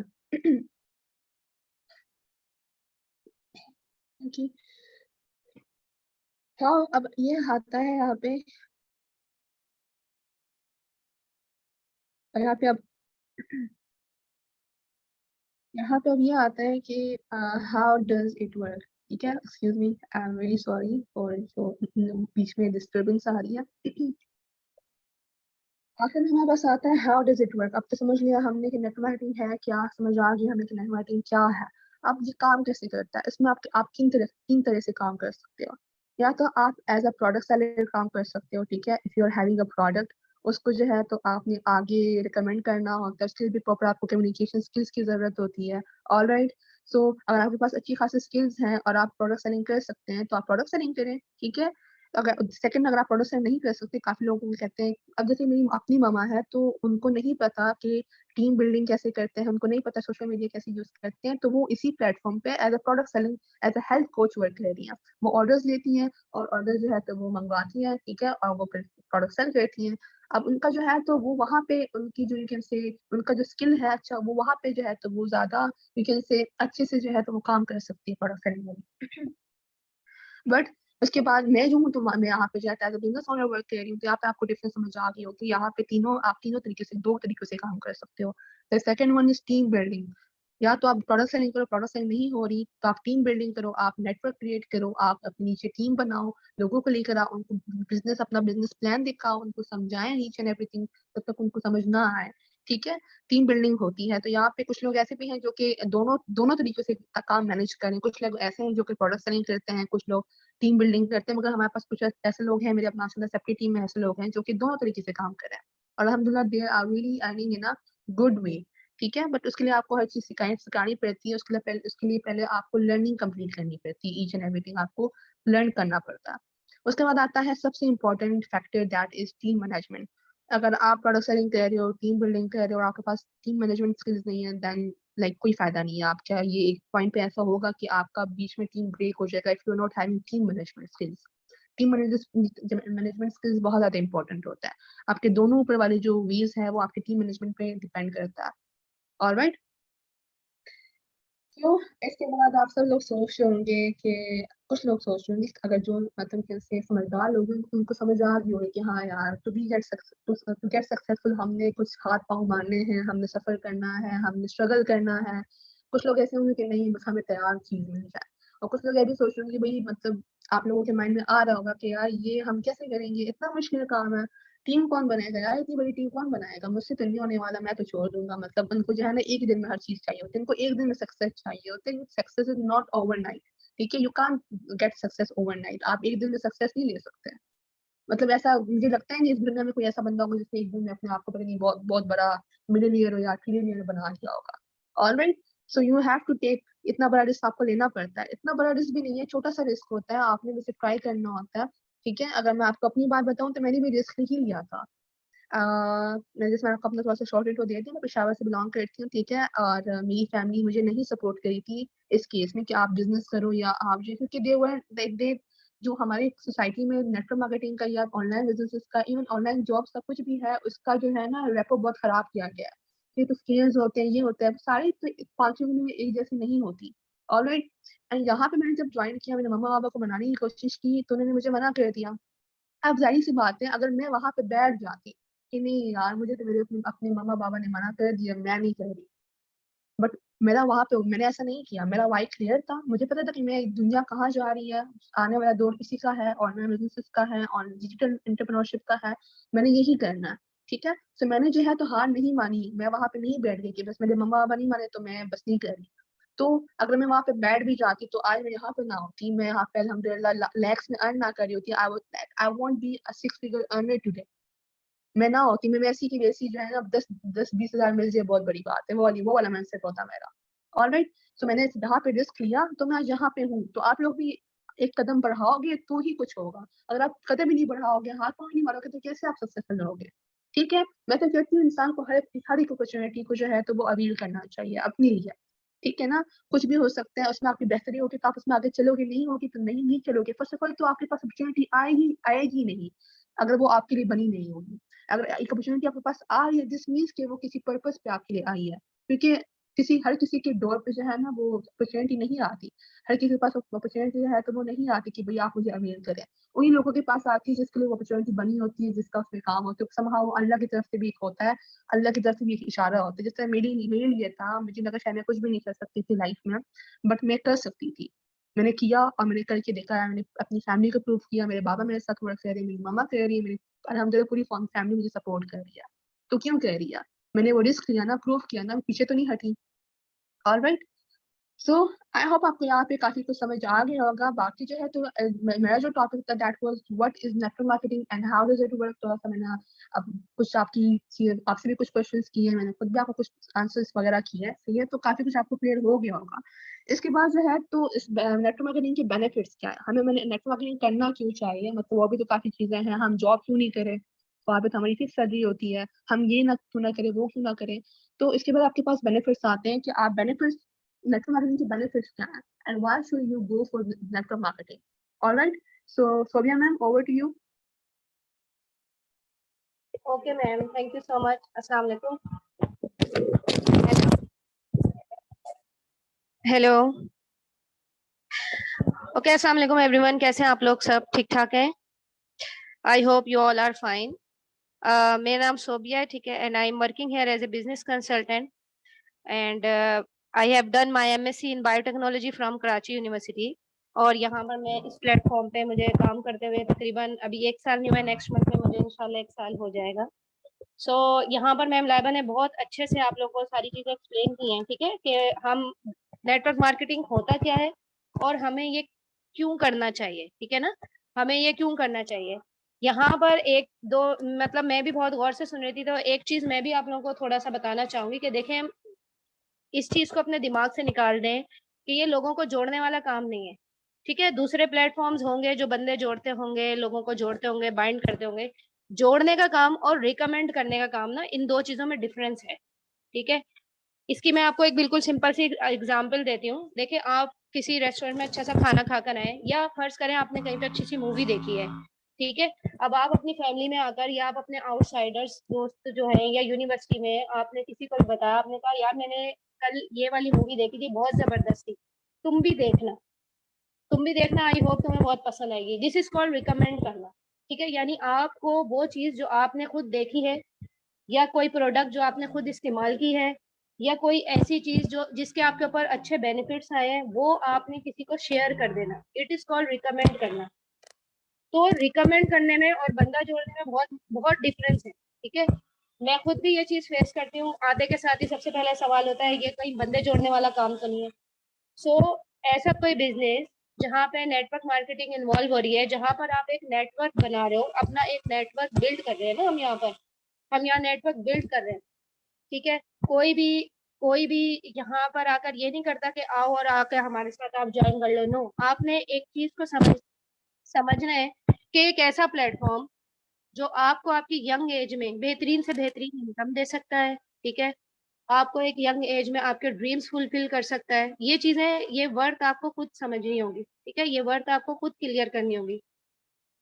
Okay, हाँ, अब ये आता है यहाँ पे, यहाँ पे अब यहाँ पे अब ये आता है कि हाउ डज इट वर्क, ठीक है। Excuse me, I am very sorry for जो बीच में डिस्टर्बेंस आ रही है। आखिर में हमारे पास आता है हाउ डज इट वर्क। अब तो समझ लिया हमने कि नेटवर्किंग है क्या, समझ आ गई हमें कि नेटवर्किंग क्या है। अब ये काम कैसे करता है, इसमें आप तीन तरह से काम कर सकते हो। या तो आप एज अ प्रोडक्ट सेलर काम कर सकते हो, ठीक है। If you are having a product, उसको जो है तो आपने आगे रिकमेंड करना होता है, उसके लिए भी प्रॉपर आपको कम्युनिकेशन स्किल्स की जरूरत होती है। ऑल राइट, सो अगर आपके पास अच्छी खासी स्किल्स हैं और आप प्रोडक्ट सेलिंग कर सकते हैं तो आप प्रोडक्ट सेलिंग करें, ठीक है। अगर सेकंड, अगर आप प्रोडक्ट सेलिंग नहीं कर सकते, काफी लोग कहते हैं, अब जैसे मेरी अपनी मामा है तो उनको नहीं पता कि टीम बिल्डिंग कैसे करते हैं, उनको नहीं पता सोशल मीडिया कैसे यूज करते हैं, तो वो इसी प्लेटफॉर्म पे as a product selling, as a health coach work कर रही हैं। वो ऑर्डर्स लेती हैं और ऑर्डर जो है तो वो मंगवाती हैं, ठीक है, और वो फिर प्रोडक्ट सेल करती हैं। अब उनका जो है तो वो वहाँ पे उनकी जो यू कैन से उनका जो स्किल है, अच्छा, वो वहाँ पे जो है तो वो ज्यादा यू कैन से अच्छे से जो है तो वो काम कर सकती है प्रोडक्ट सेलिंग में। बट उसके बाद मैं जो हूँ तो मैं यहाँ पे जाता है बिजनेस ओनर वर्क कर रही हूँ, तो यहाँ पे आपको डिफरेंस समझ आ गई होगी। यहाँ पे आप तीनों तरीके से, दो तरीके से काम कर सकते हो। The second one is team building. या तो आप प्रोडक्ट सेलिंग करो, प्रोडक्ट सेलिंग नहीं हो रही तो आप टीम बिल्डिंग करो, आप नेटवर्क क्रिएट करो, आप अपने नीचे टीम बनाओ, लोगों को लेकर आओ, उनको अपना बिजनेस प्लान दिखाओ, उनको समझाएं ईच एंड एवरीथिंग जब तक उनको समझ ना आए, ठीक है। टीम बिल्डिंग होती है। तो यहाँ पे कुछ लोग ऐसे भी हैं जो कि दोनों दोनों तरीके से काम मैनेज करें। कुछ लोग ऐसे हैं जो कि प्रोडक्ट सेलिंग करते हैं, कुछ लोग टीम बिल्डिंग करते हैं, मगर हमारे पास कुछ ऐसे लोग हैं, मेरे अपना सेफ्टी टीम में ऐसे लोग हैं जो कि दोनों तरीके से काम कर रहे हैं, और अल्हम्दुलिल्लाह they are really earning in a good way, ठीक है। बट उसके लिए आपको हर चीज सिखानी पड़ती है, उसके लिए पहले आपको लर्निंग कंप्लीट करनी पड़ती है, ईच एंड एवरीथिंग आपको लर्न करना पड़ता है। उसके बाद आता है सबसे important factor, that is team management. अगर आप प्रोडक्ट सेलिंग कर रहे हो, टीम बिल्डिंग कर रहे हो और आपके पास टीम मैनेजमेंट स्किल्स नहीं है, देन लाइक कोई फायदा नहीं है आपका। ये एक पॉइंट पे ऐसा होगा कि आपका बीच में टीम ब्रेक हो जाएगा, if you are not having team management skills. Team management skills बहुत ज्यादा इंपॉर्टेंट होता है। आपके दोनों ऊपर वाले जो व्हील्स है वो आपके टीम मैनेजमेंट पे डिपेंड करता है। ऑलराइट, तो इसके बाद आप सब लोग सोच रहे होंगे कि कुछ लोग सोच रहे होंगे, अगर जो मतलब कैसे समझदार लोग हैं उनको समझ आ रही होगी कि हाँ यार, टू गेट सक्सेसफुल हमने कुछ हाथ पांव मारने हैं, हमने सफर करना है, हमने स्ट्रगल करना है। कुछ लोग ऐसे होंगे कि नहीं, बस हमें तैयार चीज मिल जाए। और कुछ लोग ये भी सोच रहे होंगे भाई, मतलब आप लोगों के माइंड में आ रहा होगा कि यार ये हम कैसे करेंगे, इतना मुश्किल काम है, टीम कौन बनाएगा यार, इतनी बड़ी टीम कौन बनाएगा, मुझसे तो नहीं होने वाला, मैं तो छोड़ दूंगा। मतलब उनको जो है ना एक दिन में हर चीज चाहिए होती है, उनको एक दिन में सक्सेस चाहिए होती है। सक्सेस इज नॉट ओवरनाइट, ठीक है। You can't get success overnight, आप एक दिन में सक्सेस नहीं ले सकते। मतलब ऐसा मुझे लगता है नहीं इस दुनिया में कोई ऐसा बंदा होगा जिसने एक दिन में अपने आप को पता नहीं बहुत बहुत बड़ा मिलियनियर या ट्रिलियनियर बना दिया होगा। Alright, so you have to take इतना बड़ा रिस्क आपको लेना पड़ता है। इतना बड़ा रिस्क भी नहीं है, छोटा सा रिस्क होता है, आपने बस ट्राई करना होता है। ठीक है, अगर मैं आपको अपनी बात बताऊं तो मैंने भी रिस्क ही लिया था। मैं जैसे मैंने आपको अपना थोड़ा सा शॉर्ट इंट्रो दिया थी, मैं पेशावर से बिलोंग करती हूँ, ठीक है, और मेरी फैमिली मुझे नहीं सपोर्ट करी थी इस केस में कि आप बिजनेस करो या आप जो, क्योंकि दे जो हमारी सोसाइटी में नेटवर्क मार्केटिंग का या ऑनलाइन बिजनेस का, इवन ऑनलाइन जॉब्स का कुछ भी है, उसका जो है ना रेपो बहुत खराब किया गया है। ये तो स्किल्स होते हैं, ये होता है, सारी तो पांचों में एक जैसी नहीं होती। ऑलराइट, एंड यहाँ पे मैंने जब ज्वाइन किया, मैंने मम्मा पापा को मनाने की कोशिश की तो उन्होंने मुझे मना कर दिया। अब जाहिर सी बात है, अगर मैं वहां पे बैठ जाती कि नहीं यार, मुझे तो मेरे अपने मम्मा पापा ने मना कर दिया, मैं नहीं कर रही, बट मेरा वहां पे, मैंने ऐसा नहीं किया, मेरा वाई क्लियर था, मुझे पता था कि मैं दुनिया कहाँ जा रही है, आने वाला दौर इसी का है, ऑनलाइन बिजनेस का है, और डिजिटल एंटरप्रेन्योरशिप का है, मैंने यही करना है। ठीक है, तो मैंने जो है तो हार नहीं मानी, मैं वहां पे नहीं बैठ गई कि बस मेरे मम्मा पापा नहीं माने तो मैं बस नहीं कर रही। तो अगर मैं वहां पे बैठ भी जाती तो आज मैं यहाँ पे ना होती, मैं यहाँ पे अल्हम्दुलिल्लाह लैक्स में अर्न ना कर रही होती। I won't be a 6 figure earner today, मैं ना होती, मैं वैसी की वैसी जो है ना 10-20 हजार मिल जाए बहुत बड़ी बात है, वो वाला माइंडसेट होता मेरा। ऑलराइट, सो मैंने यहाँ पे रिस्क लिया तो मैं आज यहाँ पे हूँ, तो आप लोग भी एक कदम बढ़ाओगे तो ही कुछ होगा। अगर आप कदम ही नहीं बढ़ाओगे, हाथ पाँव नहीं मारोगे, तो कैसे आप सक्सेसफुल रहोगे। ठीक है, मैं तो कहती हूँ इंसान को हर एक अपॉर्चुनिटी को जो है तो वो अवील करना चाहिए अपने लिए। ठीक है ना, कुछ भी हो सकता है, उसमें आपकी बेहतरी होगी तो आप उसमें आगे चलोगे, नहीं होगी तो नहीं चलोगे। फर्स्ट ऑफ ऑल तो आपके पास अपॉर्चुनिटी आएगी आएगी नहीं, अगर वो आपके लिए बनी नहीं होगी। अगर एक अपॉर्चुनिटी आपके पास आ रही है, दिस मीन्स कि वो किसी पर्पस पे आपके लिए आई है, क्योंकि हर किसी के डोर पे जो है ना वो अपॉर्चुनिटी नहीं आती। हर किसी के पास अपॉर्चुनिटी है तो वो नहीं आती कि भाई आप मुझे अवेल करें। उन्हीं लोगों के पास आती है जिसके लिए वो अपॉर्चुनिटी बनी होती है, जिसका उसमें काम होता है, समहाउ अल्लाह की तरफ से भी एक होता है, अल्लाह की तरफ से भी एक इशारा होता है। जिस तरह मेरे लिए था, मुझे लगा शायद मैं कुछ भी नहीं कर सकती थी लाइफ में, बट मैं कर सकती थी। मैंने किया और मैंने करके देखा है, मैंने अपनी फैमिली को प्रूव किया, मेरे बाबा मेरे साथ वर्क कर रही है, मेरी मम्मा कर रही है, मेरी अल्हम्दुलिल्लाह पूरी फैमिली मुझे सपोर्ट कर रही है। तो क्यों कर रही है, मैंने वो रिस्क लिया ना, प्रूव किया ना, पीछे तो नहीं हटी। ऑलराइट, सो आई होप आपको यहाँ पे काफी कुछ समझ आ गया होगा। बाकी जो है तो मेरा जो टॉपिक था that was what is network marketing and how does it work, तो ऐसा मैंने अब कुछ आपसे भी कुछ क्वेश्चंस किए हैं, मैंने खुद भी आपको कुछ आंसर्स वगैरह किए हैं, सही है, तो काफी कुछ आपको क्लियर हो गया होगा। इसके बाद जो है तो इस नेटवर्क मार्केटिंग के बेनिफिट्स क्या है, हमें नेटवर्क मार्केटिंग करना क्यों चाहिए, मतलब वो भी तो काफी चीजें हैं, हम जॉब क्यों नहीं करें, वहाँ पे तो हमारी फिक्स सैलरी होती है, हम ये ना क्यों ना करें, वो क्यों ना करें। तो इसके बाद आपके पास बेनिफिट्स आते हैं कि आप बेनिफिट्स, network marketing के benefits क्या हैं and why should you go for network marketing. All right, so Sobia ma'am, over to you. Okay ma'am, thank you so much. Assalamu alaikum. Hello, okay, अस्सलाम वालेकुम everyone, कैसे हैं आप लोग, सब ठीक ठाक हैं? I hope you all are fine. मेरा नाम सोबिया है, ठीक है, and I am working here as a business consultant and I have done my MSc in biotechnology from Karachi university. और यहाँ पर मैं इस प्लेटफॉर्म पे मुझे काम करते हुए तकरीबन अभी 1 साल नहीं हुआ, नेक्स्ट मंथ में मुझे इंशाल्लाह 1 साल हो जाएगा। सो यहाँ पर मैम लाइबा ने बहुत अच्छे से आप लोगों को सारी चीजें एक्सप्लेन की हैं, ठीक है, कि हम नेटवर्क मार्केटिंग होता क्या है और हमें ये क्यों करना चाहिए, ठीक है ना, हमें ये क्यों करना चाहिए। यहाँ पर एक दो, मतलब मैं भी बहुत गौर से सुन रही थी, तो एक चीज मैं भी आप लोगों को थोड़ा सा बताना चाहूंगी कि देखें, इस चीज को अपने दिमाग से निकाल दें कि ये लोगों को जोड़ने वाला काम नहीं है। ठीक है, दूसरे प्लेटफॉर्म्स होंगे जो बंदे जोड़ते होंगे, लोगों को जोड़ते होंगे, बाइंड करते होंगे। जोड़ने का काम और रिकमेंड करने का काम ना, इन दो चीजों में डिफरेंस है। ठीक है, इसकी मैं आपको एक बिल्कुल सिंपल सी एग्जांपल देती हूँ। देखिए, आप किसी रेस्टोरेंट में अच्छा सा खाना खाकर आए, या फर्ज करें आपने कहीं पे अच्छी सी मूवी देखी है, ठीक है, अब आप अपनी फैमिली में आकर या आप अपने आउटसाइडर्स दोस्त जो है या यूनिवर्सिटी में आपने किसी को बताया, आपने कहा यार मैंने कल ये वाली मूवी देखी थी, बहुत जबरदस्त थी, तुम भी देखना, तुम भी देखना, आई होप तुम्हें बहुत पसंद आएगी। दिस इज कॉल्ड रिकमेंड करना। ठीक है, यानी आपको वो चीज जो आपने खुद देखी है, या कोई प्रोडक्ट जो आपने खुद इस्तेमाल की है, या कोई ऐसी चीज जो जिसके आपके ऊपर अच्छे बेनिफिट्स आए हैं, वो आपने किसी को शेयर कर देना, इट इज कॉल्ड रिकमेंड करना। तो रिकमेंड करने में और बंदा जोड़ने में बहुत बहुत डिफरेंस है। ठीक है, मैं खुद भी ये चीज फेस करती हूँ, आते के साथ ही सबसे पहला सवाल होता है ये कहीं बंदे जोड़ने वाला काम तो नहीं है। सो ऐसा कोई बिजनेस जहाँ पे नेटवर्क मार्केटिंग इन्वॉल्व हो रही है, जहाँ पर आप एक नेटवर्क बना रहे हो, अपना एक नेटवर्क बिल्ड कर रहे हैं ना, हम यहाँ नेटवर्क बिल्ड कर रहे हैं। ठीक है, कोई भी कोई भी यहाँ पर आकर ये नहीं करता कि आओ और आकर हमारे साथ आप ज्वाइन कर लो। नो, आपने एक चीज को समझना है कि एक ऐसा प्लेटफॉर्म जो आपको आपकी यंग एज में बेहतरीन से बेहतरीन इनकम दे सकता है, ठीक है, आपको एक यंग एज में आपके ड्रीम्स फुलफिल कर सकता है। ये चीजें, ये वर्थ आपको खुद समझनी होगी, ठीक है, ये वर्थ आपको खुद क्लियर करनी होगी।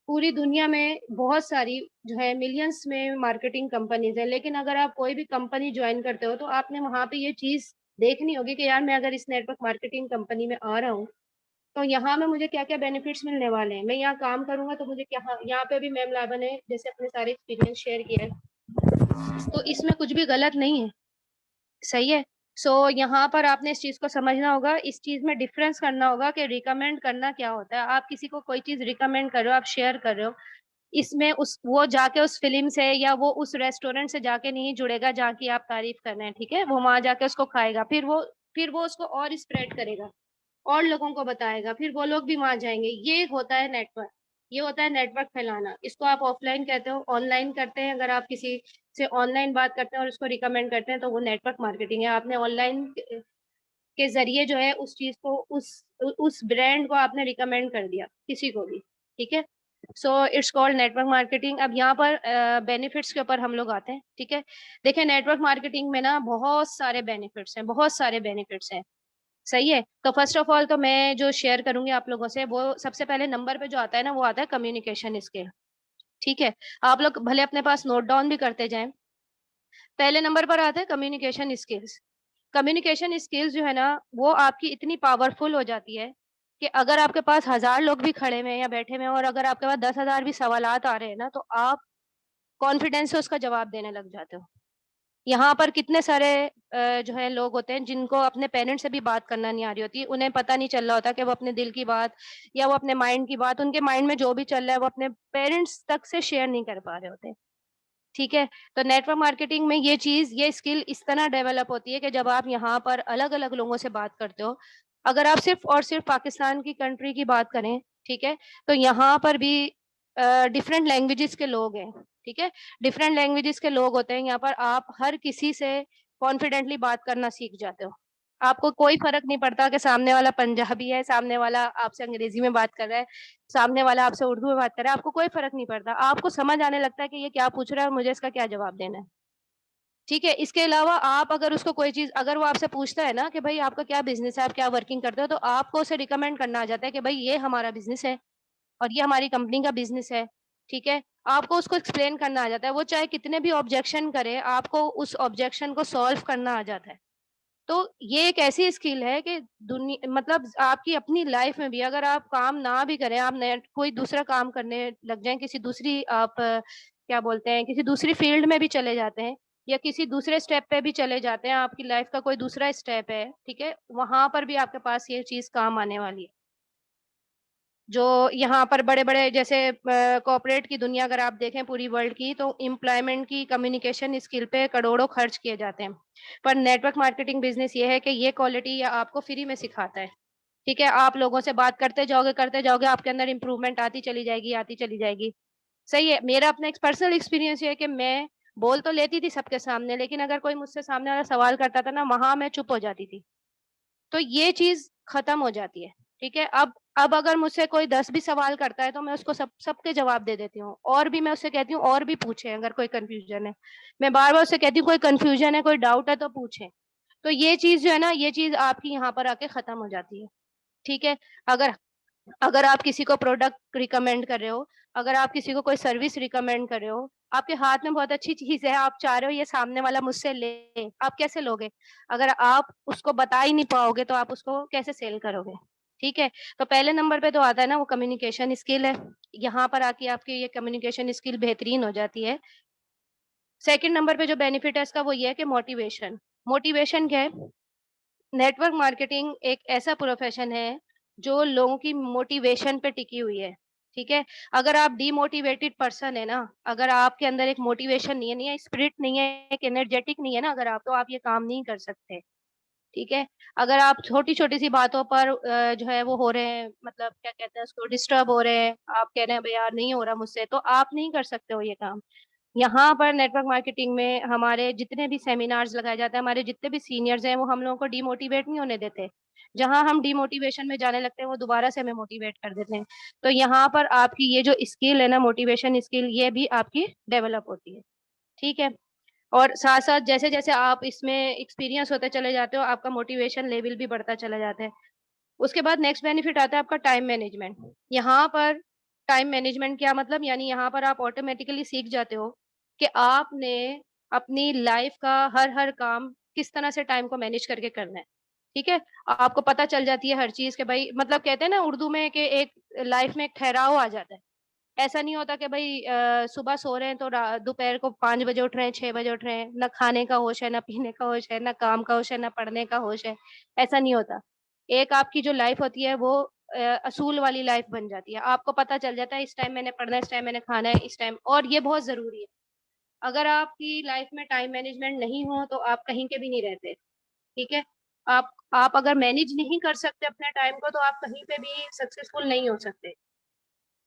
पूरी दुनिया में बहुत सारी जो है मिलियंस में मार्केटिंग कंपनीज है, लेकिन अगर आप कोई भी कंपनी ज्वाइन करते हो तो आपने वहां पे ये चीज देखनी होगी कि यार मैं अगर इस नेटवर्क मार्केटिंग कंपनी में आ रहा हूँ तो यहाँ में मुझे क्या क्या बेनिफिट्स मिलने वाले हैं, मैं यहाँ काम करूंगा तो मुझे क्या, यहाँ पे भी मैम लाबा ने जैसे अपने सारे एक्सपीरियंस शेयर किया है, तो इसमें कुछ भी गलत नहीं है, सही है। सो यहाँ पर आपने इस चीज को समझना होगा, इस चीज में डिफरेंस करना होगा कि रिकमेंड करना क्या होता है। आप किसी को कोई चीज रिकमेंड कर रहे हो, आप शेयर कर रहे हो, इसमें उस वो जाके उस फिल्म से या वो उस रेस्टोरेंट से जाके नहीं जुड़ेगा जहाँ की आप तारीफ कर रहे हैं, ठीक है, वो वहां जाके उसको खाएगा, फिर वो उसको और स्प्रेड करेगा और लोगों को बताएगा, फिर वो लोग भी वहां जाएंगे। ये होता है नेटवर्क, ये होता है नेटवर्क फैलाना। इसको आप ऑफलाइन कहते हो, ऑनलाइन करते हैं, अगर आप किसी से ऑनलाइन बात करते हैं और उसको रिकमेंड करते हैं तो वो नेटवर्क मार्केटिंग है। आपने ऑनलाइन के जरिए जो है उस चीज को, उस ब्रांड को आपने रिकमेंड कर दिया किसी को भी, ठीक है। So it's called network marketing. अब यहाँ पर बेनिफिट्स के ऊपर हम लोग आते हैं, ठीक है। देखिए नेटवर्क मार्केटिंग में ना बहुत सारे बेनिफिट्स हैं, बहुत सारे बेनिफिट्स हैं, सही है। तो फर्स्ट ऑफ ऑल तो मैं जो शेयर करूंगी आप लोगों से, वो सबसे पहले नंबर पे जो आता है ना, वो आता है कम्युनिकेशन स्किल, ठीक है। आप लोग भले अपने पास नोट डाउन भी करते जाएं। पहले नंबर पर आता है कम्युनिकेशन स्किल्स। कम्युनिकेशन स्किल्स जो है ना, वो आपकी इतनी पावरफुल हो जाती है कि अगर आपके पास 1000 लोग भी खड़े में या बैठे में और अगर आपके पास 10,000 भी सवालात आ रहे हैं ना, तो आप कॉन्फिडेंस से उसका जवाब देने लग जाते हो। यहाँ पर कितने सारे जो है लोग होते हैं जिनको अपने पेरेंट्स से भी बात करना नहीं आ रही होती, उन्हें पता नहीं चल रहा होता कि वो अपने दिल की बात या वो अपने माइंड की बात, उनके माइंड में जो भी चल रहा है वो अपने पेरेंट्स तक से शेयर नहीं कर पा रहे होते, ठीक है। तो नेटवर्क मार्केटिंग में ये चीज, ये स्किल इस तरह डेवलप होती है कि जब आप यहाँ पर अलग अलग लोगों से बात करते हो, अगर आप सिर्फ और सिर्फ पाकिस्तान की कंट्री की बात करें, ठीक है, तो यहाँ पर भी डिफरेंट लैंग्वेजेस के लोग हैं, ठीक है, डिफरेंट लैंग्वेजेस के लोग होते हैं यहाँ पर। आप हर किसी से कॉन्फिडेंटली बात करना सीख जाते हो। आपको कोई फर्क नहीं पड़ता कि सामने वाला पंजाबी है, सामने वाला आपसे अंग्रेजी में बात कर रहा है, सामने वाला आपसे उर्दू में बात कर रहा है, आपको कोई फर्क नहीं पड़ता। आपको समझ आने लगता है कि ये क्या पूछ रहा है और मुझे इसका क्या जवाब देना है, ठीक है। इसके अलावा आप अगर उसको कोई चीज, अगर वो आपसे पूछता है ना कि भाई आपका क्या बिजनेस है, आप क्या वर्किंग करते हो, तो आपको उसे रिकमेंड करना आ जाता है कि भाई ये हमारा बिजनेस है और ये हमारी कंपनी का बिजनेस है, ठीक है। आपको उसको एक्सप्लेन करना आ जाता है, वो चाहे कितने भी ऑब्जेक्शन करे, आपको उस ऑब्जेक्शन को सॉल्व करना आ जाता है। तो ये एक ऐसी स्किल है कि दुनिया, मतलब आपकी अपनी लाइफ में भी अगर आप काम ना भी करें, आप नया कोई दूसरा काम करने लग जाएं, किसी दूसरी आप क्या बोलते हैं, किसी दूसरी फील्ड में भी चले जाते हैं या किसी दूसरे स्टेप पे भी चले जाते हैं, आपकी लाइफ का कोई दूसरा स्टेप है, ठीक है, वहां पर भी आपके पास ये चीज काम आने वाली है। जो यहाँ पर बड़े बड़े जैसे कॉर्पोरेट की दुनिया अगर आप देखें पूरी वर्ल्ड की, तो एम्प्लॉयमेंट की कम्युनिकेशन स्किल पे करोड़ों खर्च किए जाते हैं। पर नेटवर्क मार्केटिंग बिजनेस ये है कि ये क्वालिटी या आपको फ्री में सिखाता है, ठीक है। आप लोगों से बात करते जाओगे, आपके अंदर इंप्रूवमेंट आती चली जाएगी, आती चली जाएगी, सही है। मेरा अपना एक पर्सनल एक्सपीरियंस ये है कि मैं बोल तो लेती थी सबके सामने, लेकिन अगर कोई मुझसे सामने वाला सवाल करता था ना, वहां मैं चुप हो जाती थी। तो ये चीज खत्म हो जाती है, ठीक है। अब अगर मुझसे कोई 10 भी सवाल करता है तो मैं उसको सबके जवाब दे देती हूँ, और भी मैं उससे कहती हूँ और भी पूछे अगर कोई कंफ्यूजन है। मैं बार बार उससे कहती हूँ कोई कंफ्यूजन है, कोई डाउट है तो पूछे। तो ये चीज जो है ना, ये चीज आपकी यहाँ पर आके खत्म हो जाती है, ठीक है। अगर अगर आप किसी को प्रोडक्ट रिकमेंड कर रहे हो, अगर आप किसी को कोई सर्विस रिकमेंड कर रहे हो, आपके हाथ में बहुत अच्छी चीज है, आप चाह रहे हो ये सामने वाला मुझसे ले, आप कैसे लोगे? अगर आप उसको बता ही नहीं पाओगे तो आप उसको कैसे सेल करोगे, ठीक है। तो पहले नंबर पे तो आता है ना वो कम्युनिकेशन स्किल है, यहाँ पर आके आपकी ये कम्युनिकेशन स्किल बेहतरीन हो जाती है। सेकंड नंबर पे जो बेनिफिट है इसका वो ये है कि मोटिवेशन। मोटिवेशन क्या है? नेटवर्क मार्केटिंग एक ऐसा प्रोफेशन है जो लोगों की मोटिवेशन पे टिकी हुई है, ठीक है। अगर आप डीमोटिवेटेड पर्सन है ना, अगर आपके अंदर एक मोटिवेशन नहीं है, स्पिरिट नहीं है, एक एनर्जेटिक नहीं है ना, अगर आप, तो आप ये काम नहीं कर सकते, ठीक है। अगर आप छोटी छोटी सी बातों पर जो है वो हो रहे हैं, मतलब क्या कहते हैं उसको, डिस्टर्ब हो रहे हैं, आप कह रहे हैं भाई यार नहीं हो रहा मुझसे, तो आप नहीं कर सकते हो ये काम। यहाँ पर नेटवर्क मार्केटिंग में हमारे जितने भी सेमिनार्स लगाए जाते हैं, हमारे जितने भी सीनियर्स हैं, वो हम लोगों को डिमोटिवेट नहीं होने देते। जहाँ हम डिमोटिवेशन में जाने लगते हैं, वो दोबारा से हमें मोटिवेट कर देते हैं। तो यहाँ पर आपकी ये जो स्किल है ना, मोटिवेशन स्किल, ये भी आपकी डेवलप होती है। ठीक है। और साथ साथ जैसे जैसे आप इसमें एक्सपीरियंस होते चले जाते हो, आपका मोटिवेशन लेवल भी बढ़ता चला जाता है। उसके बाद नेक्स्ट बेनिफिट आता है आपका टाइम मैनेजमेंट। यहाँ पर टाइम मैनेजमेंट क्या मतलब, यानी यहाँ पर आप ऑटोमेटिकली सीख जाते हो कि आपने अपनी लाइफ का हर हर काम किस तरह से टाइम को मैनेज करके करना है। ठीक है। आपको पता चल जाती है हर चीज के भाई, मतलब कहते हैं ना उर्दू में कि एक लाइफ में एक ठहराव आ जाता है। ऐसा नहीं होता कि भाई सुबह सो रहे हैं तो दोपहर को 5 बजे उठ रहे हैं, 6 बजे उठ रहे हैं, ना खाने का होश है, ना पीने का होश है, ना काम का होश है, ना पढ़ने का होश है। ऐसा नहीं होता। एक आपकी जो लाइफ होती है वो असूल वाली लाइफ बन जाती है। आपको पता चल जाता है इस टाइम मैंने पढ़ना है, इस टाइम मैंने खाना है, इस टाइम, और ये बहुत जरूरी है। अगर आपकी लाइफ में टाइम मैनेजमेंट नहीं हो तो आप कहीं के भी नहीं रहते। ठीक है। आप अगर मैनेज नहीं कर सकते अपने टाइम को, तो आप कहीं पे भी सक्सेसफुल नहीं हो सकते।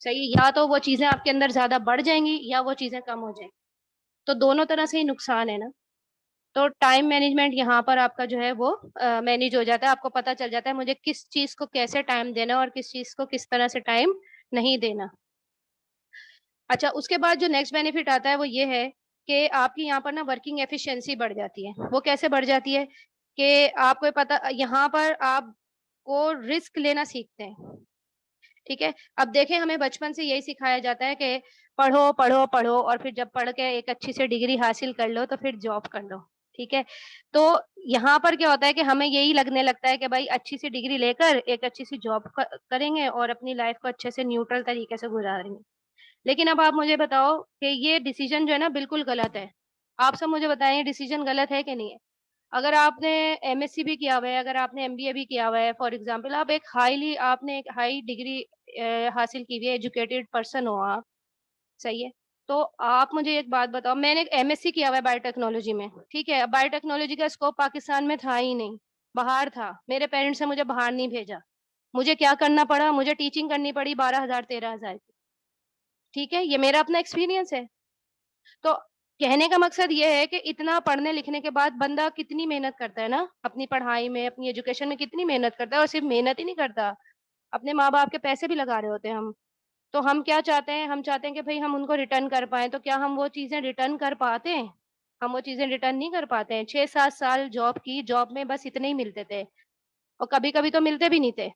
सही, या तो वो चीजें आपके अंदर ज्यादा बढ़ जाएंगी या वो चीजें कम हो जाएंगी। तो दोनों तरह से ही नुकसान है ना। तो टाइम मैनेजमेंट यहाँ पर आपका जो है वो मैनेज हो जाता है। आपको पता चल जाता है मुझे किस चीज को कैसे टाइम देना है और किस चीज को किस तरह से टाइम नहीं देना। अच्छा, उसके बाद जो नेक्स्ट बेनिफिट आता है वो ये है कि आपकी यहाँ पर ना वर्किंग एफिशिएंसी बढ़ जाती है। वो कैसे बढ़ जाती है कि आपको पता, यहाँ पर आपको रिस्क लेना सीखते हैं। ठीक है। अब देखें, हमें बचपन से यही सिखाया जाता है कि पढ़ो पढ़ो पढ़ो, और फिर जब पढ़ के एक अच्छी सी डिग्री हासिल कर लो तो फिर जॉब कर लो। ठीक है। तो यहाँ पर क्या होता है कि हमें यही लगने लगता है कि भाई अच्छी सी डिग्री लेकर एक अच्छी सी जॉब करेंगे और अपनी लाइफ को अच्छे से न्यूट्रल तरीके से गुजारेंगे। लेकिन अब आप मुझे बताओ कि ये डिसीजन जो है ना बिल्कुल गलत है। आप सब मुझे बताएं, ये डिसीजन गलत है कि नहीं है? अगर आपने एमएससी भी किया हुआ है, अगर आपने एमबीए भी किया हुआ है, फॉर एग्जांपल आपने एक हाई डिग्री हासिल की हुई है, एजुकेटेड पर्सन हो आप, सही है। तो आप मुझे एक बात बताओ, मैंने एमएससी किया हुआ है बायोटेक्नोलॉजी में। ठीक है। बायोटेक्नोलॉजी का स्कोप पाकिस्तान में था ही नहीं, बाहर था। मेरे पेरेंट्स ने मुझे बाहर नहीं भेजा। मुझे क्या करना पड़ा, मुझे टीचिंग करनी पड़ी 12,000 13,000 की। ठीक है, ये मेरा अपना एक्सपीरियंस है। तो कहने का मकसद ये है कि इतना पढ़ने लिखने के बाद बंदा कितनी मेहनत करता है ना, अपनी पढ़ाई में, अपनी एजुकेशन में कितनी मेहनत करता है। और सिर्फ मेहनत ही नहीं करता, अपने माँ बाप के पैसे भी लगा रहे होते हैं हम। तो हम क्या चाहते हैं, हम चाहते हैं कि भाई हम उनको रिटर्न कर पाए। तो क्या हम वो चीजें रिटर्न कर पाते हैं? हम वो चीजें रिटर्न नहीं कर पाते हैं। 6-7 साल जॉब की, जॉब में बस इतने ही मिलते थे, और कभी कभी तो मिलते भी नहीं थे।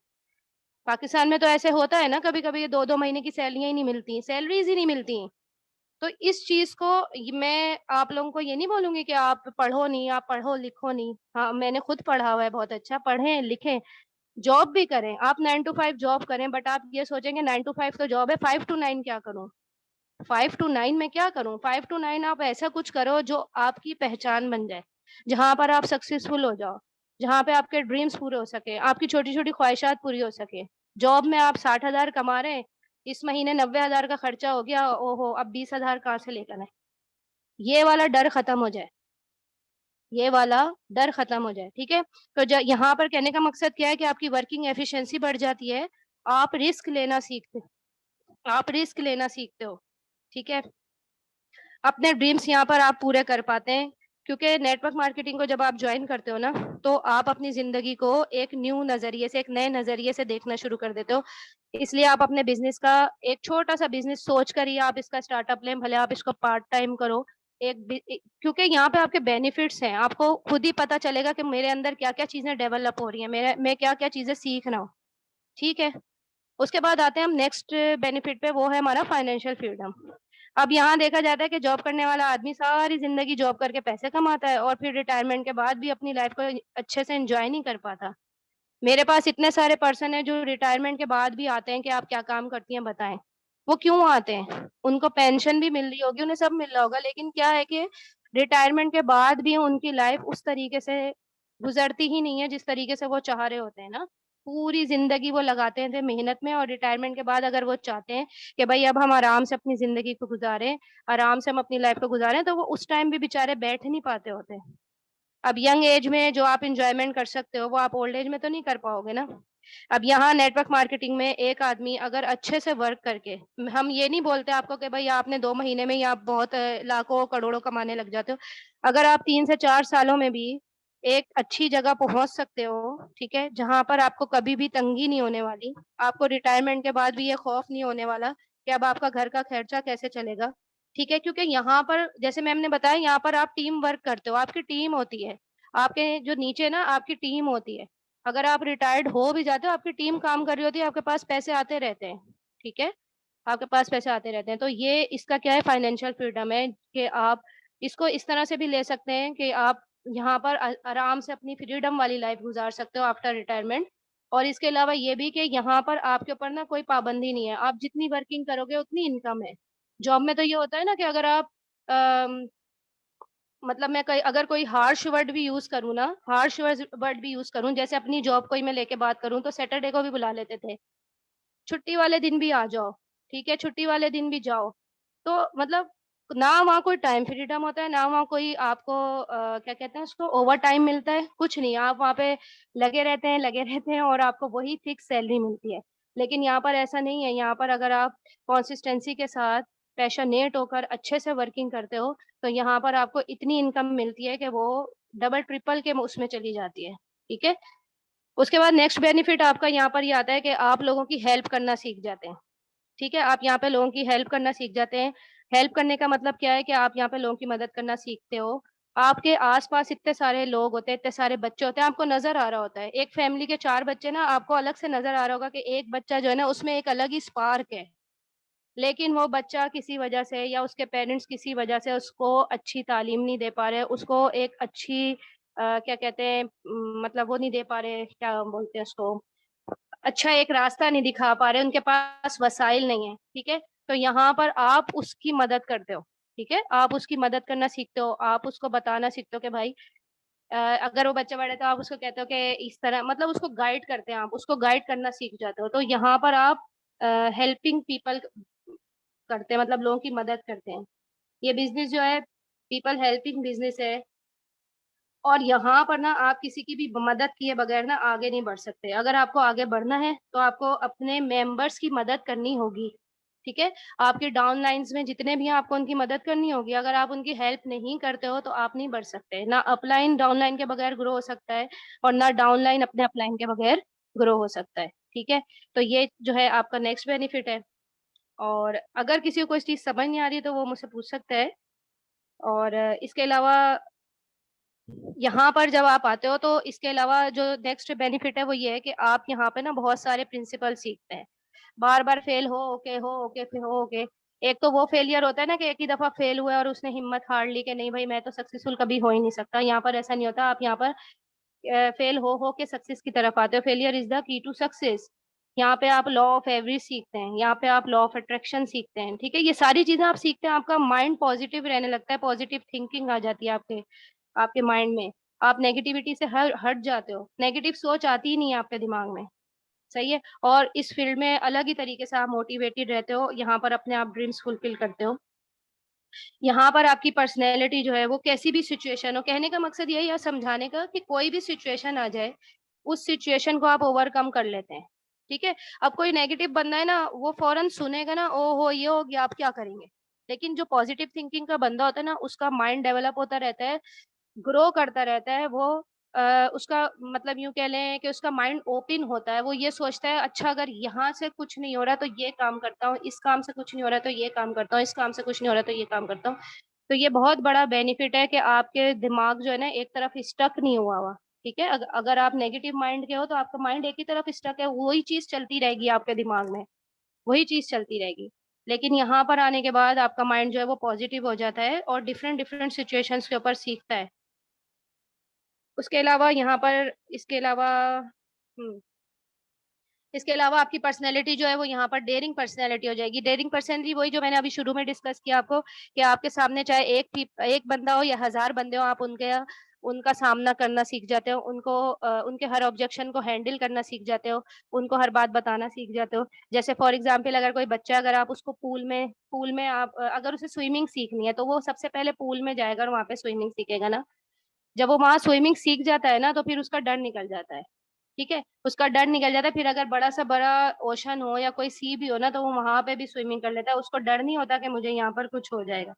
पाकिस्तान में तो ऐसे होता है ना, कभी कभी 2-2 महीने की सैलरियां ही नहीं मिलती, सैलरीज ही नहीं मिलती। तो इस चीज को मैं आप लोगों को ये नहीं बोलूंगी कि आप पढ़ो नहीं, आप पढ़ो लिखो नहीं। हाँ, मैंने खुद पढ़ा हुआ है, बहुत अच्छा, पढ़ें लिखें, जॉब भी करें। आप 9 to 5 जॉब करें, बट आप ये सोचेंगे 9 to 5 तो जॉब है, 5 to 9 क्या करूं? 5 to 9 में क्या करूं? 5 to 9 आप ऐसा कुछ करो जो आपकी पहचान बन जाए, जहां पर आप सक्सेसफुल हो जाओ, जहां पे आपके ड्रीम्स पूरे हो सके, आपकी छोटी छोटी ख्वाहिशात पूरी हो सके। जॉब में आप 60,000 कमा रहे हैं, इस महीने 90,000 का खर्चा हो गया, ओहो अब 20,000 कहाँ से लेकर आए? ये वाला डर खत्म हो जाए, ये वाला डर खत्म हो जाए। ठीक है। तो यहाँ पर कहने का मकसद क्या है कि आपकी वर्किंग एफिशिएंसी बढ़ जाती है। आप रिस्क लेना सीखते आप रिस्क लेना सीखते हो। ठीक है। अपने ड्रीम्स यहाँ पर आप पूरे कर पाते हैं, क्योंकि नेटवर्क मार्केटिंग को जब आप ज्वाइन करते हो ना, तो आप अपनी जिंदगी को एक न्यू नजरिए से, एक नए नजरिए से देखना शुरू कर देते हो। इसलिए आप अपने बिजनेस का, एक छोटा सा बिजनेस सोच कर ही आप इसका स्टार्टअप लें, भले आप इसको पार्ट टाइम करो। क्योंकि यहाँ पे आपके बेनिफिट्स हैं, आपको खुद ही पता चलेगा कि मेरे अंदर क्या क्या चीजें डेवलप हो रही हैं, मेरे मैं क्या क्या चीजें सीख रहा हूँ। ठीक है। उसके बाद आते हैं हम नेक्स्ट बेनिफिट पे, वो है हमारा फाइनेंशियल फ्रीडम। अब यहाँ देखा जाता है कि जॉब करने वाला आदमी सारी जिंदगी जॉब करके पैसे कमाता है और फिर रिटायरमेंट के बाद भी अपनी लाइफ को अच्छे से एंजॉय नहीं कर पाता। मेरे पास इतने सारे पर्सन है जो रिटायरमेंट के बाद भी आते हैं कि आप क्या काम करती हैं बताएं। वो क्यों आते हैं? उनको पेंशन भी मिल रही होगी, उन्हें सब मिल रहा होगा, लेकिन क्या है कि रिटायरमेंट के बाद भी उनकी लाइफ उस तरीके से गुजरती ही नहीं है जिस तरीके से वो चाह रहे होते हैं ना। पूरी जिंदगी वो लगाते थे मेहनत में, और रिटायरमेंट के बाद अगर वो चाहते हैं कि भाई अब हम आराम से अपनी जिंदगी को गुजारें, आराम से हम अपनी लाइफ को गुजारें, तो वो उस टाइम भी बेचारे बैठ नहीं पाते होते। अब यंग एज में जो आप इंजॉयमेंट कर सकते हो, वो आप ओल्ड एज में तो नहीं कर पाओगे ना। अब यहाँ नेटवर्क मार्केटिंग में एक आदमी अगर अच्छे से वर्क करके, हम ये नहीं बोलते आपको कि भाई आपने 2 महीने में ही आप बहुत लाखों करोड़ों कमाने लग जाते हो। अगर आप 3 से 4 सालों में भी एक अच्छी जगह पहुंच सकते हो, ठीक है, जहां पर आपको कभी भी तंगी नहीं होने वाली, आपको रिटायरमेंट के बाद भी ये खौफ नहीं होने वाला कि अब आपका घर का खर्चा कैसे चलेगा, ठीक है, क्योंकि यहाँ पर जैसे मैम ने बताया, यहाँ पर आप टीम वर्क करते हो, आपकी टीम होती है, आपके जो नीचे ना आपकी टीम होती है। अगर आप रिटायर्ड हो भी जाते हो, आपकी टीम काम कर रही होती है, आपके पास पैसे आते रहते हैं, ठीक है? आपके पास पैसे आते रहते हैं। तो ये इसका क्या है, फाइनेंशियल फ्रीडम है कि आप इसको इस तरह से भी ले सकते हैं कि आप यहाँ पर आराम से अपनी फ्रीडम वाली लाइफ गुज़ार सकते हो आफ्टर रिटायरमेंट। और इसके अलावा ये भी कि यहाँ पर आपके ऊपर ना कोई पाबंदी नहीं है, आप जितनी वर्किंग करोगे उतनी इनकम है। जॉब में तो ये होता है ना कि अगर आप अम मतलब मैं कई अगर कोई हार्श वर्ड भी यूज़ करूँ ना, हार्श वर्ड भी यूज़ करूँ, जैसे अपनी जॉब को ही मैं लेके बात करूँ, तो सैटरडे को भी बुला लेते थे। छुट्टी वाले दिन भी आ जाओ, ठीक है? छुट्टी वाले दिन भी जाओ। तो मतलब ना वहाँ कोई टाइम फ्रीडम होता है, ना वहाँ कोई आपको क्या कहते हैं उसको, ओवरटाइम मिलता है, कुछ नहीं। आप वहाँ पे लगे रहते हैं और आपको वही फिक्स सैलरी मिलती है। लेकिन यहाँ पर ऐसा नहीं है, यहाँ पर अगर आप कंसिस्टेंसी के साथ, पैशनेट होकर अच्छे से वर्किंग करते हो, तो यहाँ पर आपको इतनी इनकम मिलती है कि वो डबल ट्रिपल के उसमें चली जाती है, ठीक है? उसके बाद नेक्स्ट बेनिफिट आपका यहाँ पर ये आता है कि आप लोगों की हेल्प करना सीख जाते हैं, ठीक है? आप यहाँ पे लोगों की हेल्प करना सीख जाते हैं। हेल्प करने का मतलब क्या है कि आप यहाँ पे लोगों की मदद करना सीखते हो। आपके आस-पास इतने सारे लोग होते हैं, इतने सारे बच्चे होते हैं, आपको नज़र आ रहा होता है। एक फैमिली के 4 बच्चे ना आपको अलग से नज़र आ रहा होगा कि एक बच्चा जो है ना उसमें एक अलग ही स्पार्क है। लेकिन वो बच्चा किसी वजह से या उसके पेरेंट्स किसी वजह से उसको अच्छी तालीम नहीं दे पा रहे, उसको एक अच्छी क्या कहते हैं मतलब वो नहीं दे पा रहे, क्या बोलते हैं उसको, अच्छा एक रास्ता नहीं दिखा पा रहे, उनके पास वसाइल नहीं है, ठीक है? तो यहाँ पर आप उसकी मदद करते हो, ठीक है? आप उसकी मदद करना सीखते हो, आप उसको बताना सीखते हो कि भाई अगर वो बच्चा बड़ा है तो आप उसको कहते हो कि इस तरह, मतलब उसको गाइड करते हैं आप, उसको गाइड करना सीख जाते हो। तो यहाँ पर आप हेल्पिंग पीपल करते हैं, मतलब लोगों की मदद करते हैं। ये बिज़नेस जो है पीपल हेल्पिंग बिज़नेस है। और यहाँ पर ना आप किसी की भी मदद किए बगैर ना आगे नहीं बढ़ सकते। अगर आपको आगे बढ़ना है, तो आपको अपने मेंबर्स की मदद करनी होगी, ठीक है? आपके डाउनलाइन्स में जितने भी हैं, आपको उनकी मदद करनी होगी। अगर आप उनकी हेल्प नहीं करते हो, तो आप नहीं बढ़ सकते। ना अपलाइन डाउनलाइन के बगैर ग्रो हो सकता है और ना डाउनलाइन अपने अपलाइन के बगैर ग्रो हो सकता है, ठीक है? तो ये जो है आपका नेक्स्ट बेनिफिट है। और अगर किसी को कोई चीज़ समझ नहीं आ रही है, तो वो मुझसे पूछ सकता है। और इसके अलावा यहाँ पर जब आप आते हो तो इसके अलावा जो नेक्स्ट बेनिफिट है वो ये है कि आप यहाँ पे ना बहुत सारे प्रिंसिपल सीखते हैं। बार-बार फेल हो ओके, फिर हो ओके। एक तो वो फेलियर होता है ना कि एक ही दफ़ा फेल हुआ और उसने हिम्मत हार ली कि नहीं भाई मैं तो सक्सेसफुल कभी हो ही नहीं सकता। यहाँ पर ऐसा नहीं होता, आप यहाँ पर फेल हो के सक्सेस की तरफ आते हो। Failure is the key to success. यहाँ पे आप लॉ ऑफ एवरेज सीखते हैं, यहाँ पे आप लॉ ऑफ अट्रैक्शन सीखते हैं, ठीक है? ये सारी चीज़ें आप सीखते हैं, आपका माइंड पॉजिटिव रहने लगता है, पॉजिटिव थिंकिंग आ जाती है आपके आपके माइंड में। आप नेगेटिविटी से हट जाते हो, नेगेटिव सोच आती ही नहीं है आपके दिमाग में, सही है? और इस फील्ड में अलग ही तरीके से आप मोटिवेटेड रहते हो, यहाँ पर अपने आप ड्रीम्स फुलफिल करते हो। यहाँ पर आपकी पर्सनैलिटी जो है वो कैसी भी सिचुएशन हो, कहने का मकसद यही है समझाने का कि कोई भी सिचुएशन आ जाए, उस सिचुएशन को आप ओवरकम कर लेते हैं, ठीक है? अब कोई नेगेटिव बंदा है ना, वो फ़ौरन सुनेगा ना, ओहो! ये हो गया, अब क्या करेंगे? लेकिन जो पॉजिटिव थिंकिंग का बंदा होता है ना, उसका माइंड डेवलप होता रहता है, ग्रो करता रहता है, वो उसका मतलब यूँ कह लें कि उसका माइंड ओपन होता है, वो ये सोचता है अच्छा अगर यहाँ से कुछ नहीं हो रहा तो ये काम करता हूँ, इस काम से कुछ नहीं हो रहा तो ये काम करता हूँ, इस काम से कुछ नहीं हो रहा तो ये काम करता हूँ। तो ये बहुत बड़ा बेनिफिट है कि आपके दिमाग जो है ना एक तरफ स्टक नहीं हुआ हुआ, ठीक है? अगर आप नेगेटिव माइंड के हो तो आपका माइंड एक ही तरफ स्टक है, वही चीज़ चलती रहेगी आपके दिमाग में, वही चीज़ चलती रहेगी। लेकिन यहाँ पर आने के बाद आपका माइंड जो है वो पॉजिटिव हो जाता है और डिफरेंट डिफरेंट सिचुएशंस के ऊपर सीखता है। उसके अलावा यहाँ पर इसके अलावा हुँ, इसके अलावा आपकी पर्सनैलिटी जो है वो यहाँ पर डेयरिंग पर्सनैलिटी हो जाएगी। डेयरिंग पर्सनैलिटी वही जो मैंने अभी शुरू में डिस्कस किया आपको कि आपके सामने चाहे एक बंदा हो या हज़ार बंदे हो, आप उनका सामना करना सीख जाते हो। उनके हर ऑब्जेक्शन को हैंडल करना सीख जाते हो, उनको हर बात बताना सीख जाते हो। जैसे फॉर एग्ज़ाम्पल अगर कोई बच्चा अगर आप उसको पूल में आप अगर उसे स्विमिंग सीखनी है, तो वो सबसे पहले पूल में जाएगा और वहाँ पे स्विमिंग सीखेगा ना। जब वो वहाँ स्विमिंग सीख जाता है ना, तो फिर उसका डर निकल जाता है। ठीक है, उसका डर निकल जाता है। फिर अगर बड़ा सा बड़ा ओशन हो या कोई सी भी हो ना, तो वो वहां पे भी स्विमिंग कर लेता है, उसको डर नहीं होता कि मुझे यहाँ पर कुछ हो जाएगा।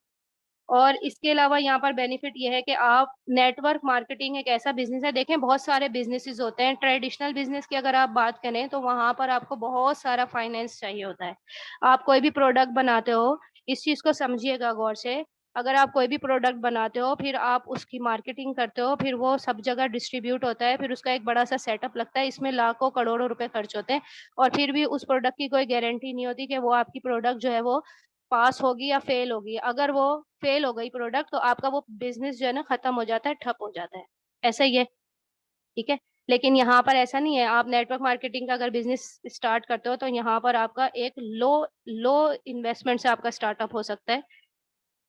और इसके अलावा यहाँ पर बेनिफिट ये है कि आप नेटवर्क मार्केटिंग एक ऐसा बिजनेस है, देखें बहुत सारे बिजनेसेस होते हैं। ट्रेडिशनल बिजनेस की अगर आप बात करें तो वहां पर आपको बहुत सारा फाइनेंस चाहिए होता है। आप कोई भी प्रोडक्ट बनाते हो, इस चीज को समझिएगा गौर से। अगर आप कोई भी प्रोडक्ट बनाते हो, फिर आप उसकी मार्केटिंग करते हो, फिर वो सब जगह डिस्ट्रीब्यूट होता है, फिर उसका एक बड़ा सा सेटअप लगता है, इसमें लाखों करोड़ों रुपए खर्च होते हैं। और फिर भी उस प्रोडक्ट की कोई गारंटी नहीं होती कि वो आपकी प्रोडक्ट जो है वो पास होगी या फेल होगी। अगर वो फेल हो गई प्रोडक्ट, तो आपका वो बिजनेस जो है ना खत्म हो जाता है, ठप हो जाता है। ऐसा ही है, ठीक है। लेकिन यहाँ पर ऐसा नहीं है। आप नेटवर्क मार्केटिंग का अगर बिजनेस स्टार्ट करते हो, तो यहाँ पर आपका एक लो लो इन्वेस्टमेंट से आपका स्टार्टअप हो सकता है।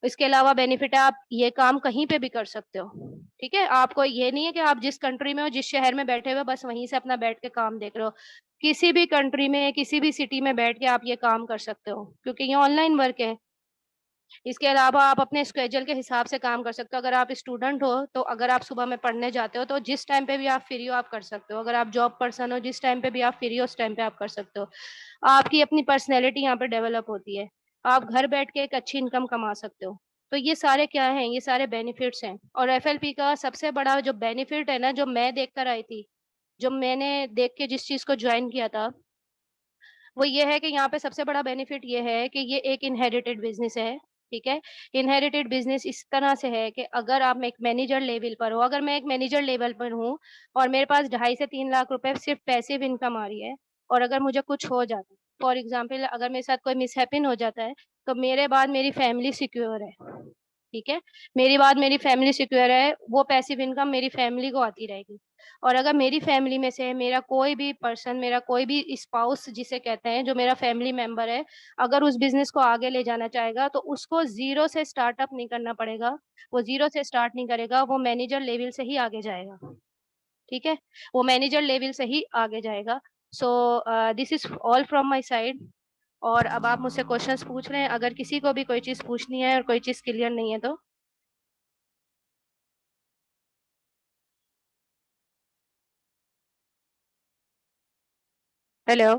इसके अलावा बेनिफिट है, आप ये काम कहीं पे भी कर सकते हो। ठीक है, आपको ये नहीं है कि आप जिस कंट्री में हो, जिस शहर में बैठे हुए बस वहीं से अपना बैठ के काम देख रहे हो। किसी भी कंट्री में, किसी भी सिटी में बैठ के आप ये काम कर सकते हो, क्योंकि ये ऑनलाइन वर्क है। इसके अलावा आप अपने स्केड्यूल के हिसाब से काम कर सकते हो। अगर आप स्टूडेंट हो, तो अगर आप सुबह में पढ़ने जाते हो, तो जिस टाइम पे भी आप फ्री हो आप कर सकते हो। अगर आप जॉब पर्सन हो, जिस टाइम पे भी आप फ्री हो उस टाइम पे आप कर सकते हो। आपकी अपनी पर्सनैलिटी यहाँ पे डेवलप होती है। आप घर बैठ के एक अच्छी इनकम कमा सकते हो। तो ये सारे क्या हैं, ये सारे बेनिफिट्स हैं। और एफएलपी का सबसे बड़ा जो बेनिफिट है ना, जो मैं देख कर आई थी, जो मैंने देख के जिस चीज को ज्वाइन किया था, वो ये है कि यहाँ पे सबसे बड़ा बेनिफिट ये है कि ये एक इनहेरिटेड बिजनेस है। ठीक है, इनहेरिटेड बिजनेस इस तरह से है कि अगर आप एक मैनेजर लेवल पर हो, अगर मैं एक मैनेजर लेवल पर हूँ और मेरे पास 2.5 से 3 लाख रुपए सिर्फ पैसिव इनकम आ रही है, और अगर मुझे कुछ हो जाता है, फॉर एग्जाम्पल अगर मेरे साथ कोई मिसहैपन हो जाता है, तो मेरे बाद मेरी फैमिली सिक्योर है। ठीक है, मेरी बात, मेरी फैमिली सिक्योर है, वो पैसिव इनकम मेरी फैमिली को आती रहेगी। और अगर मेरी फैमिली में से मेरा कोई भी पर्सन, मेरा कोई भी स्पाउस जिसे कहते हैं, जो मेरा फैमिली मेंबर है, अगर उस बिजनेस को आगे ले जाना चाहेगा, तो उसको जीरो से स्टार्टअप नहीं करना पड़ेगा। वो जीरो से स्टार्ट नहीं करेगा, वो मैनेजर लेवल से ही आगे जाएगा। ठीक है, वो मैनेजर लेवल से ही आगे जाएगा। So this is all from my side. और अब आप मुझसे क्वेश्चंस पूछ रहे हैं, अगर किसी को भी कोई चीज पूछनी है और कोई चीज क्लियर नहीं है तो। हेलो।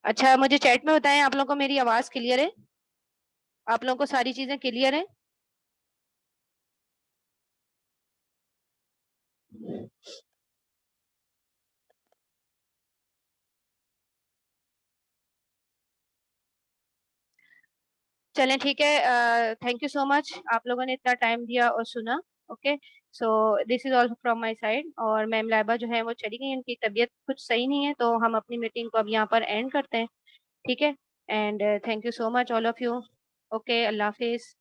अच्छा, मुझे चैट में बताएं, आप लोगों को मेरी आवाज क्लियर है? आप लोगों को सारी चीजें क्लियर है? चलें, ठीक है। थैंक यू सो मच, आप लोगों ने इतना टाइम दिया और सुना। Okay, so this is all from my side. और मैम लाइबा जो है वो चली गई, उनकी तबीयत कुछ सही नहीं है, तो हम अपनी मीटिंग को अब यहाँ पर एंड करते हैं। ठीक है, and thank you so much all of you. Okay, Allah Hafiz.